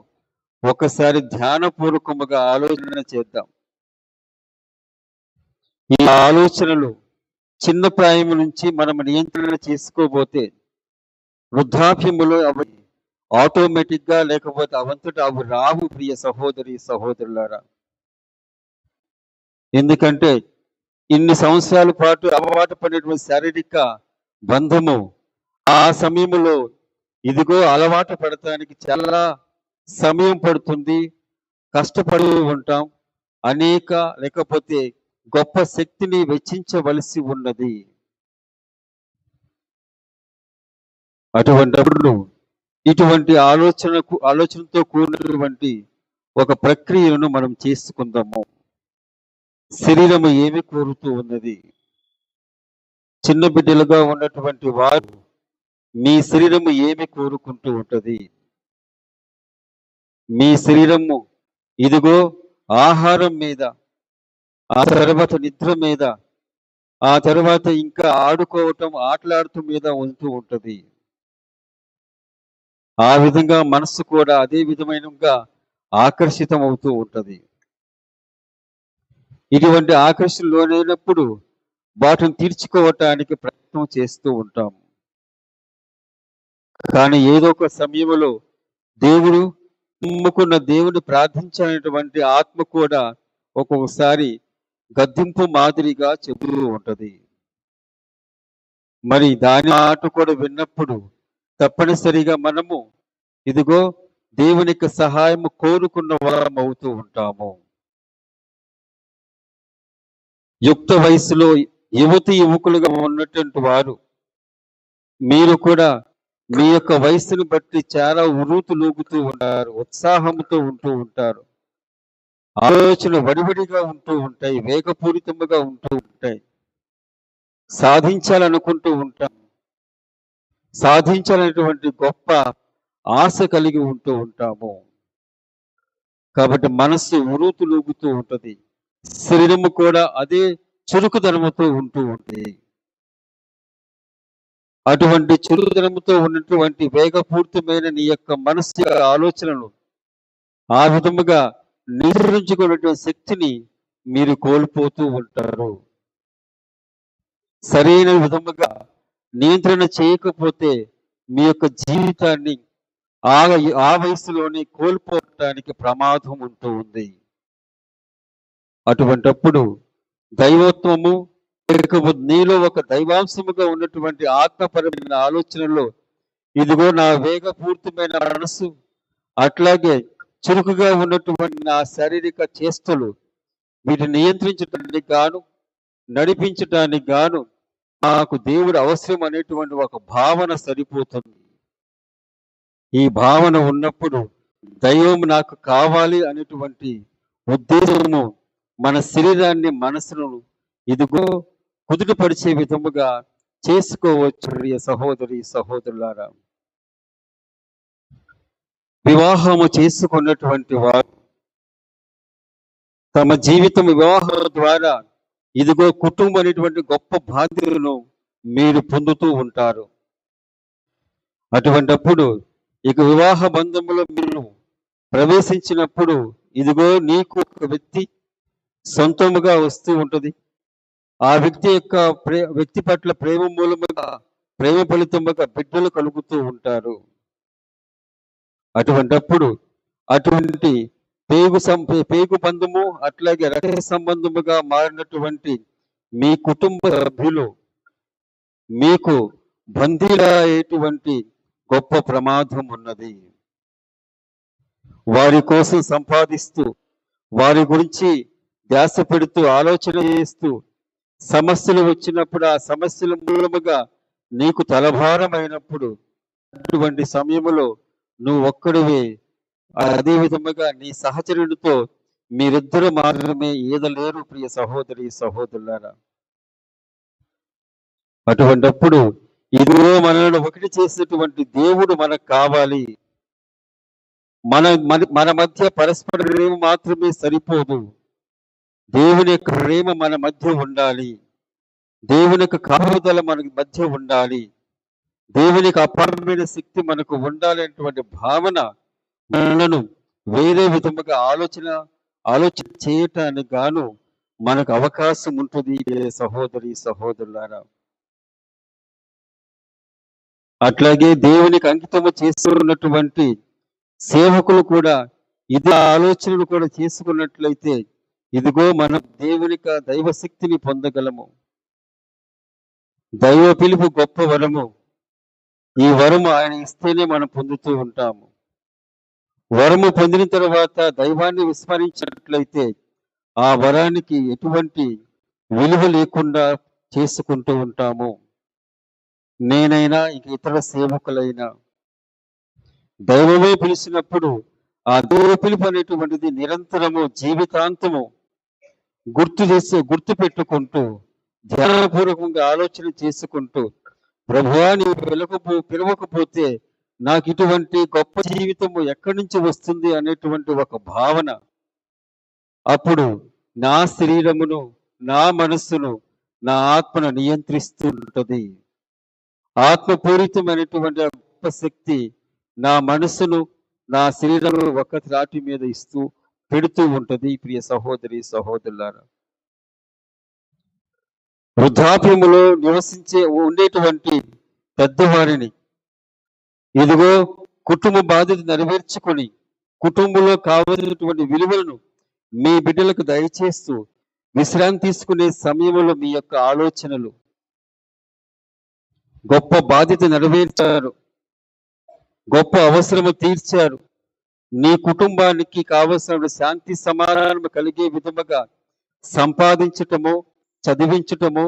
ఒకసారి ధ్యానపూర్వకముగా ఆలోచన చేద్దాం. ఈ ఆలోచనలు చిన్న ప్రాయం నుంచి మనం నియంత్రణ చేసుకోబోతే వృద్ధాప్యములో అవి ఆటోమేటిక్ గా, లేకపోతే అవంతటా అవి రావు. ప్రియ సహోదరి సహోదరులారా, ఎందుకంటే ఇన్ని సంవత్సరాల పాటు అలవాటు పడినటువంటి శారీరక బంధము ఆ సమయంలో ఇదిగో అలవాటు పడటానికి చాలా సమయం పడుతుంది, కష్టపడి ఉంటాం, అనేక లేకపోతే గొప్ప శక్తిని వెచ్చించవలసి ఉన్నది. అటువంటిప్పుడు ఇటువంటి ఆలోచనతో కూడినటువంటి ఒక ప్రక్రియను మనం చేసుకుందాము. శరీరము ఏమి కోరుతూ ఉన్నది? చిన్న బిడ్డలుగా ఉన్నటువంటి వారు మీ శరీరము ఏమి కోరుకుంటూ ఉంటది? మీ శరీరము ఇదిగో ఆహారం మీద, ఆ తర్వాత నిద్ర మీద, ఆ తర్వాత ఇంకా ఆడుకోవటం, ఆటలాడుతూ మీద ఉంటూ ఉంటది. ఆ విధంగా మనస్సు కూడా అదే విధమైనగా ఆకర్షితం అవుతూ ఉంటది. ఇటువంటి ఆకర్షణ లోనైనప్పుడు వాటిని తీర్చుకోవటానికి ప్రయత్నం చేస్తూ ఉంటాం. కానీ ఏదో ఒక సమయంలో దేవుడు నమ్ముకున్న దేవుని ప్రార్థించినటువంటి ఆత్మ కూడా ఒక్కొక్కసారి గద్దింపు మాదిరిగా చెబుతూ ఉంటది. మరి దాని మాట కూడా విన్నప్పుడు తప్పనిసరిగా మనము ఇదిగో దేవుని యొక్క సహాయం కోరుకున్న వారం అవుతూ ఉంటాము. యుక్త వయసులో యువతి యువకులుగా ఉన్నటువంటి వారు మీరు కూడా మీ యొక్క వయసును బట్టి చాలా ఉరుతులూగుతూ ఉంటారు, ఉత్సాహంతో ఉంటూ ఉంటారు, ఆలోచన వడివడిగా ఉంటూ ఉంటాయి, వేగపూరితముగా ఉంటూ ఉంటాయి, సాధించాలనుకుంటూ ఉంటాం, సాధించాలనేటువంటి గొప్ప ఆశ కలిగి ఉంటూ ఉంటాము. కాబట్టి మనస్సు ఉరుతులూగుతూ ఉంటది, శరీరము కూడా అదే చురుకుదనముతో ఉంటూ ఉంటుంది. అటువంటి చురుకుదనముతో ఉన్నటువంటి వేగపూరితమైన నీ యొక్క మనస్సు ఆలోచనలు ఆ విధముగా నియంత్రించుకున్నటువంటి శక్తిని మీరు కోల్పోతూ ఉంటారు. సరైన విధముగా నియంత్రణ చేయకపోతే మీ యొక్క జీవితాన్ని ఆ వయసులోనే కోల్పోవటానికి ప్రమాదం ఉంటూ ఉంది. అటువంటప్పుడు దైవత్వము లేకపోతే నీలో ఒక దైవాంశముగా ఉన్నటువంటి ఆత్మపరమైన ఆలోచనలో ఇదిగో నా వేగపూరితమైన మనస్సు, అట్లాగే చురుకుగా ఉన్నటువంటి నా శారీరక చేష్టలు వీటిని నియంత్రించడానికి గాను, నడిపించడానికి గాను నాకు దేవుడు అవసరం అనేటువంటి ఒక భావన సరిపోతుంది. ఈ భావన ఉన్నప్పుడు దైవం నాకు కావాలి అనేటువంటి ఉద్దేశము మన శరీరాన్ని, మనసును ఇదిగో కుదుటపరిచే విధముగా చేసుకోవచ్చు. సహోదరి సహోదరులారా, వివాహము చేసుకున్నటువంటి వారు తమ జీవితం వివాహం ద్వారా ఇదిగో కుటుంబం అనేటువంటి గొప్ప బాధ్యతను మీరు పొందుతూ ఉంటారు. అటువంటప్పుడు ఇక వివాహ బంధంలో మీరు ప్రవేశించినప్పుడు ఇదిగో నీకు ఒక వ్యక్తి సొంతముగా వస్తూ ఉంటుంది. ఆ వ్యక్తి యొక్క వ్యక్తి పట్ల ప్రేమ మూలముగా, ప్రేమ ఫలితముగా బిడ్డలు కలుగుతూ ఉంటారు. అటువంటప్పుడు అటువంటి పేగు బంధము, అట్లాగే రక్త సంబంధముగా మారినటువంటి మీ కుటుంబ సభ్యులు మీకు బందీలయ్యేటువంటి గొప్ప ప్రమాదం ఉన్నది. వారి కోసం సంపాదిస్తూ, వారి గురించి ధ్యాస పెడుతూ, ఆలోచన చేస్తూ, సమస్యలు వచ్చినప్పుడు ఆ సమస్యల మూలముగా నీకు తలభారమైనప్పుడు అటువంటి సమయంలో నువ్వు ఒక్కడివే, అదే విధముగా నీ సహచరుడితో మీరిద్దరు మాత్రమే ఈదలేరు ప్రియ సహోదరి సహోదరులారా. అటువంటప్పుడు ఇదిగో మనల్ని ఒకటి చేసినటువంటి దేవుడు మనకు కావాలి. మన మధ్య పరస్పర ప్రేమ మాత్రమే సరిపోదు, దేవుని యొక్క ప్రేమ మన మధ్య ఉండాలి, దేవుని యొక్క కాపుదల మన మధ్య ఉండాలి, దేవుని యొక్క అపారమైన శక్తి మనకు ఉండాలి అనేటువంటి భావన మనలను వేరే విధముగా ఆలోచన చేయటానికి గాను మనకు అవకాశం ఉంటుంది సహోదరి సహోదరులారా. అట్లాగే దేవునికి అంకితము చేస్తున్నటువంటి సేవకులు కూడా ఇది ఆలోచనలు కూడా చేసుకున్నట్లయితే ఇదిగో మనం దేవునికి దైవశక్తిని పొందగలము. దైవ పిలుపు గొప్ప వరము. ఈ వరము ఆయన ఇస్తేనే మనం పొందుతూ ఉంటాము. వరము పొందిన తర్వాత దైవాన్ని విస్మరించినట్లయితే ఆ వరానికి ఎటువంటి విలువ లేకుండా చేసుకుంటూ ఉంటాము. నేనైనా ఇంక ఇతర సేవకులైనా దైవమే పిలిచినప్పుడు ఆ దైవ పిలుపు అనేటువంటిది నిరంతరము, జీవితాంతము గుర్తు పెట్టుకుంటూ ధ్యానపూర్వకంగా ఆలోచన చేసుకుంటూ ప్రభువా నీవు పిలవకపోతే నాకు ఇటువంటి గొప్ప జీవితము ఎక్కడి నుంచి వస్తుంది అనేటువంటి ఒక భావన అప్పుడు నా శరీరమును, నా మనస్సును, నా ఆత్మను నియంత్రిస్తూ ఉంటుంది. ఆత్మపూరితమైనటువంటి గొప్ప శక్తి నా మనస్సును, నా శరీరము ఒక త్రాటి మీద పెడుతూ ఉంటది. ప్రియ సహోదరి సహోదరులారా, వృద్ధాప్యములో ఉండేటువంటి పెద్దవారిని ఇదిగో కుటుంబ బాధ్యత నెరవేర్చుకొని కుటుంబంలో కావలసినటువంటి విలువలను మీ బిడ్డలకు దయచేస్తూ విశ్రాంతి తీసుకునే సమయంలో మీ యొక్క ఆలోచనలు గొప్ప బాధ్యత నెరవేర్చారు, గొప్ప అవసరము తీర్చారు, నీ కుటుంబానికి కావలసిన శాంతి సమాధానం కలిగే విధముగా సంపాదించటమో, చదివించటమో,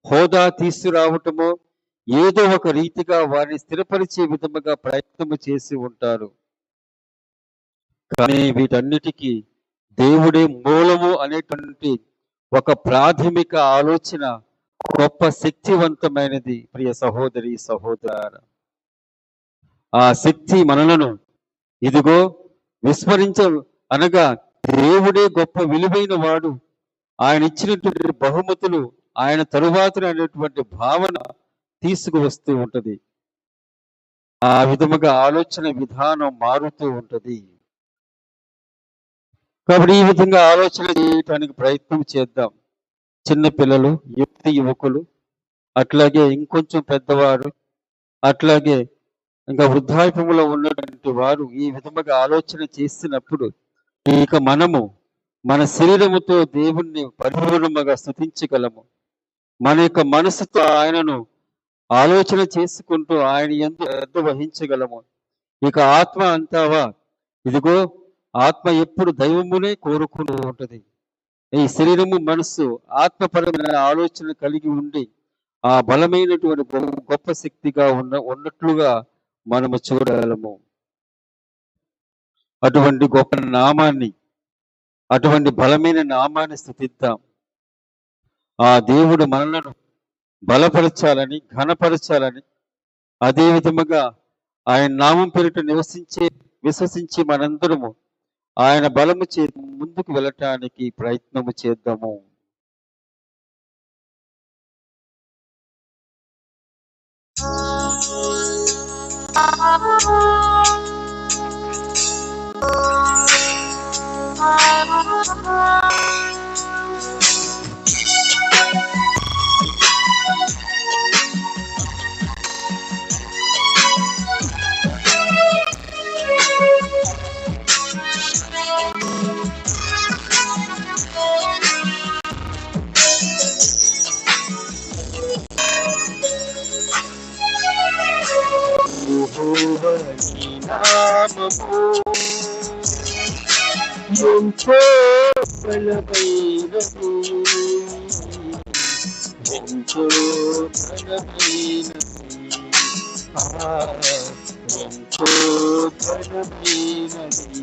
హోదా తీసుకురావటమో, ఏదో ఒక రీతిగా వారిని స్థిరపరిచే విధముగా ప్రయత్నము చేసి ఉంటారు. కానీ వీటన్నిటికీ దేవుడే మూలము అనేటువంటి ఒక ప్రాథమిక ఆలోచన గొప్ప శక్తివంతమైనది. ప్రియ సహోదరి సహోదరు, ఆ శక్తి మనలను ఇదిగో అనగా దేవుడే గొప్ప విలువైన వాడు, ఆయన ఇచ్చినటువంటి బహుమతులు ఆయన తరువాత అనేటువంటి భావన తీసుకువస్తూ ఉంటది. ఆ విధముగా ఆలోచన విధానం మారుతూ ఉంటది. కాబట్టి ఈ విధంగా ఆలోచన చేయటానికి ప్రయత్నం చేద్దాం. చిన్నపిల్లలు, యువకులు, అట్లాగే ఇంకొంచెం పెద్దవారు, అట్లాగే ఇంకా వృద్ధాప్యంలో ఉన్నటువంటి వారు ఈ విధముగా ఆలోచన చేసినప్పుడు ఇక మనము మన శరీరముతో దేవుణ్ణి పరిపూర్ణముగా స్తుతించగలము. మన యొక్క మనసుతో ఆయనను ఆలోచన చేసుకుంటూ ఆయన యందు వహించగలము. ఇక ఆత్మ అంటావా, ఇదిగో ఆత్మ ఎప్పుడు దైవమునే కోరుకుంటూ ఉంటది. ఈ శరీరము మనస్సు ఆత్మపరమైన ఆలోచన కలిగి ఉండి ఆ బలమైనటువంటి గొప్ప శక్తిగా ఉన్నట్లుగా మనము చూడగలము. అటువంటి గొప్ప నామాన్ని, అటువంటి బలమైన నామాన్ని స్తుతిద్దాం. ఆ దేవుడు మనలను బలపరచాలని, ఘనపరచాలని, అదే విధముగా ఆయన నామం పేరిట విశ్వసించి మనందరము ఆయన బలము చే ముందుకు వెళ్ళటానికి ప్రయత్నము చేద్దాము. ఎంతో బలమైనది, ఎంతో బలమైనది, ఎంతో బలమైనది.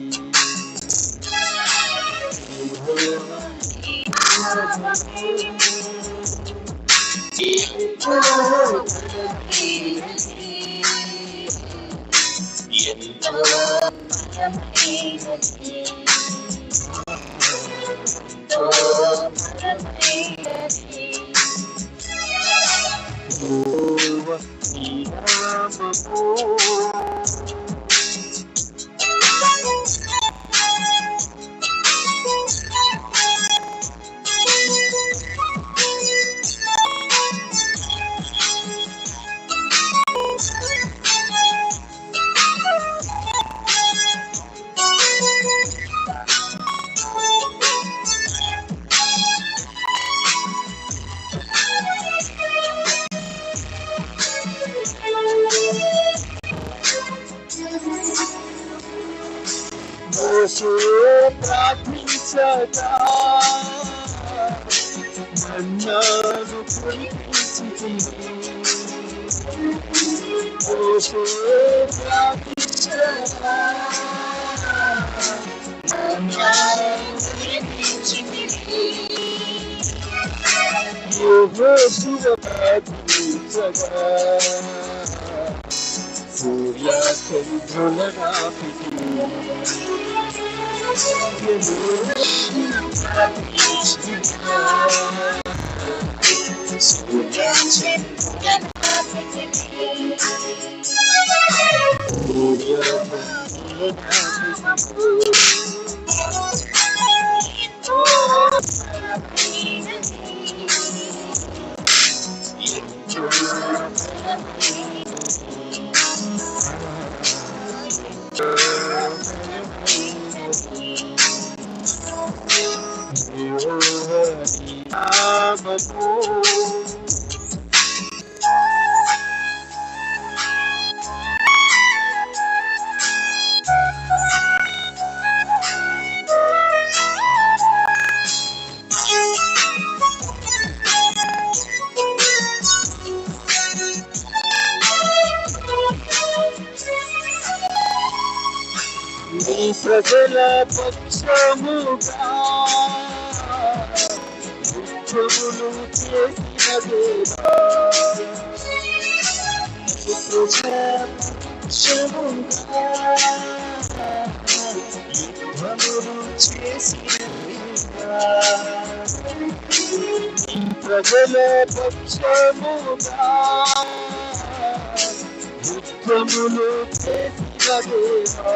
ప్రార్థించగా మన్నాను కురిపించితివి, ప్రార్థించగా సూర్య చంద్రుల ప్రజల పక్షముగా యుద్ధములు చేసిన దేవా, ప్రజల పక్షముగా యుద్ధములు చేసిన దేవా,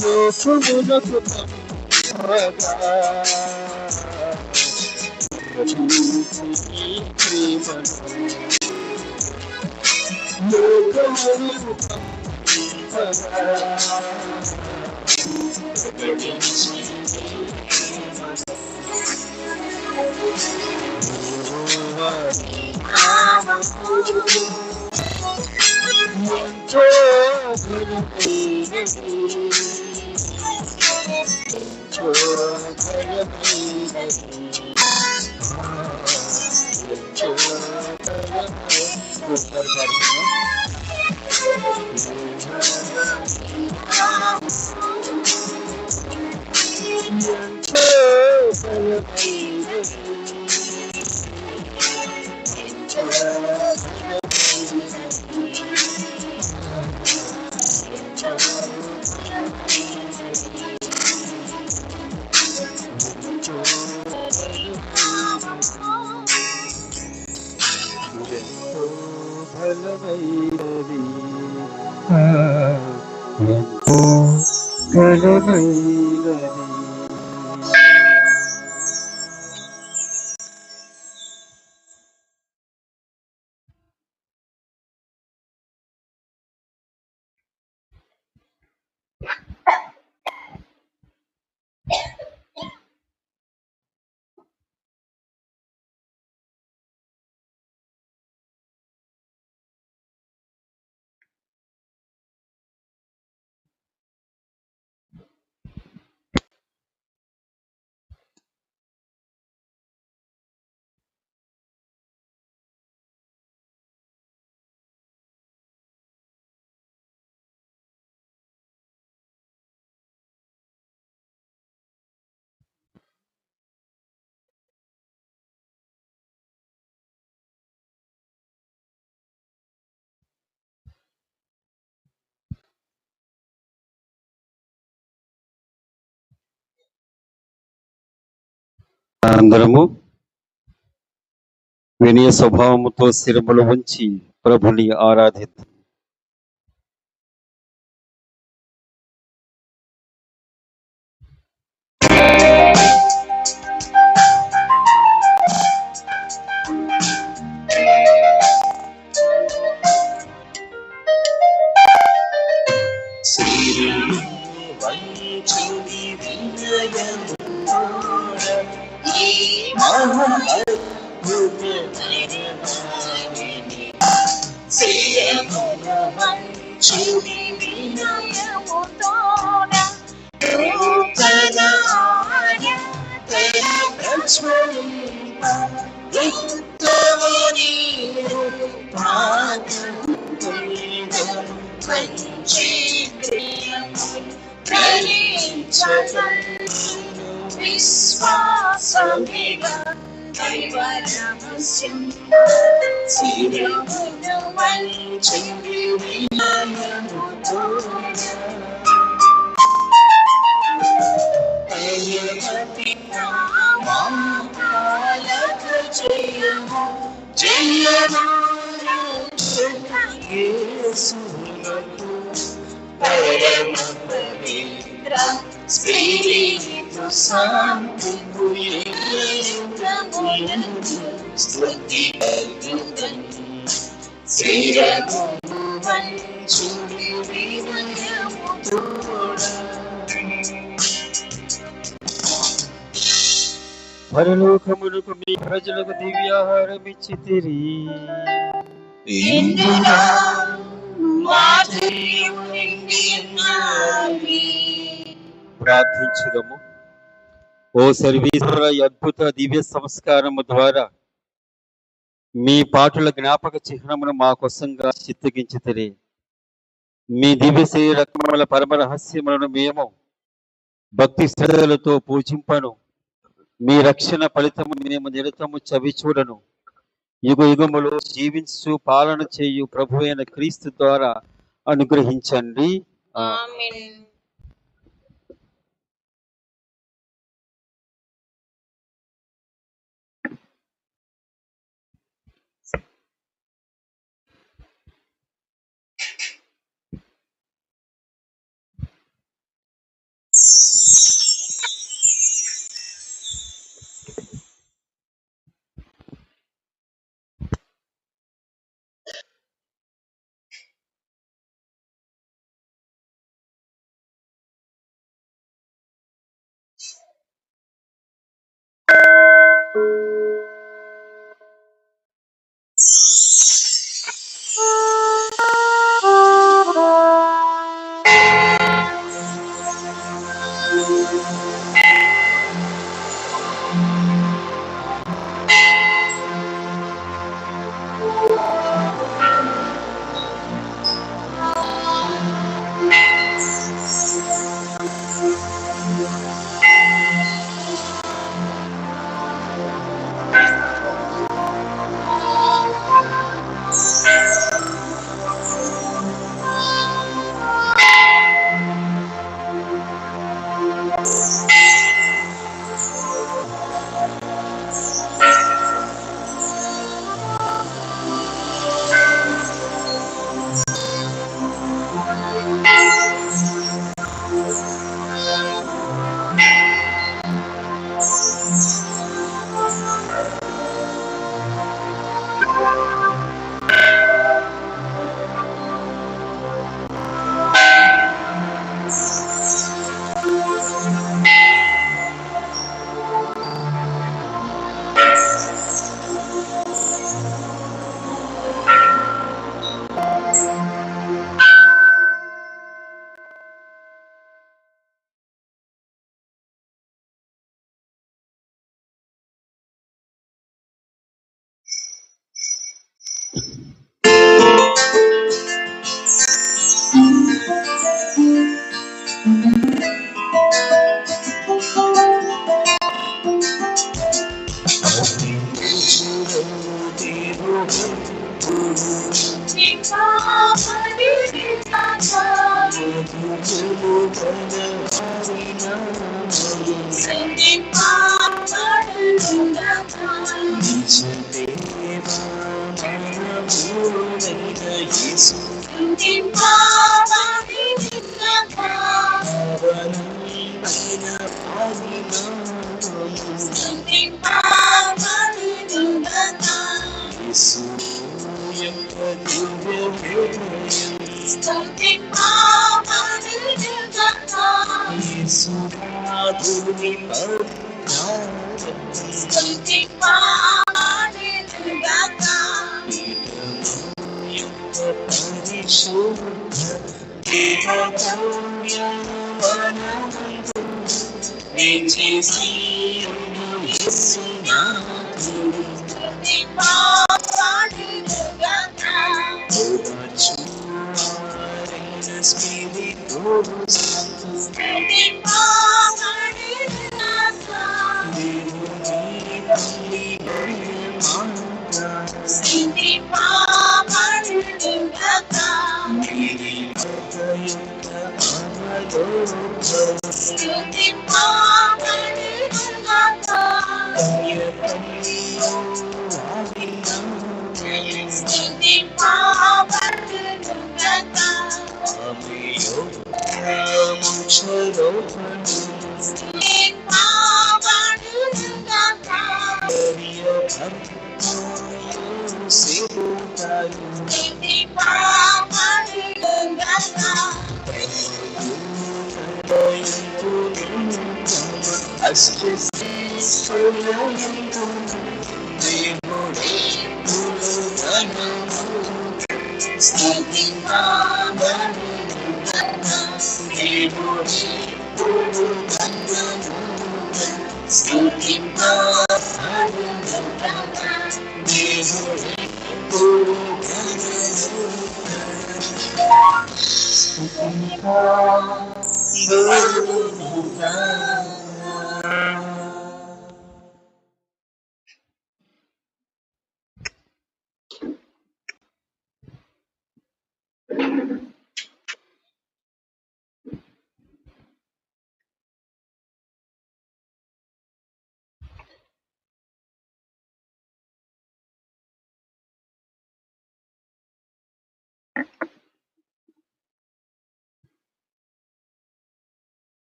లోకమునకు పంపగా ఈ ప్రేమను లోకమునకు బలమైనది ఎంతో బలమైనది. అందరము వినయ స్వభావముతో శిరములు ఉంచి ప్రభుని ఆరాధిద్దాం. పరలోకమునకు మీ ప్రజలకు దివ్యాహారం ఇచ్చితిరి. ప్రార్థించుదము. ఓ సర్వేశ్వర, అద్భుత దివ్య సంస్కారము ద్వారా మీ పాటుల జ్ఞాపక చిహ్నమును మా కోసంగా చిత్తగించితిరి. మీ దివ్య శరీరముల పరమ రహస్యములను మేము భక్తి శ్రద్ధలతో పూజింపను. మీ రక్షణ ఫలితము మేము నిరతము చవి చూడను. యుగ యుగములో జీవించు పాలన చేయు ప్రభు అయిన క్రీస్తు ద్వారా అనుగ్రహించండి. ఆమేన్.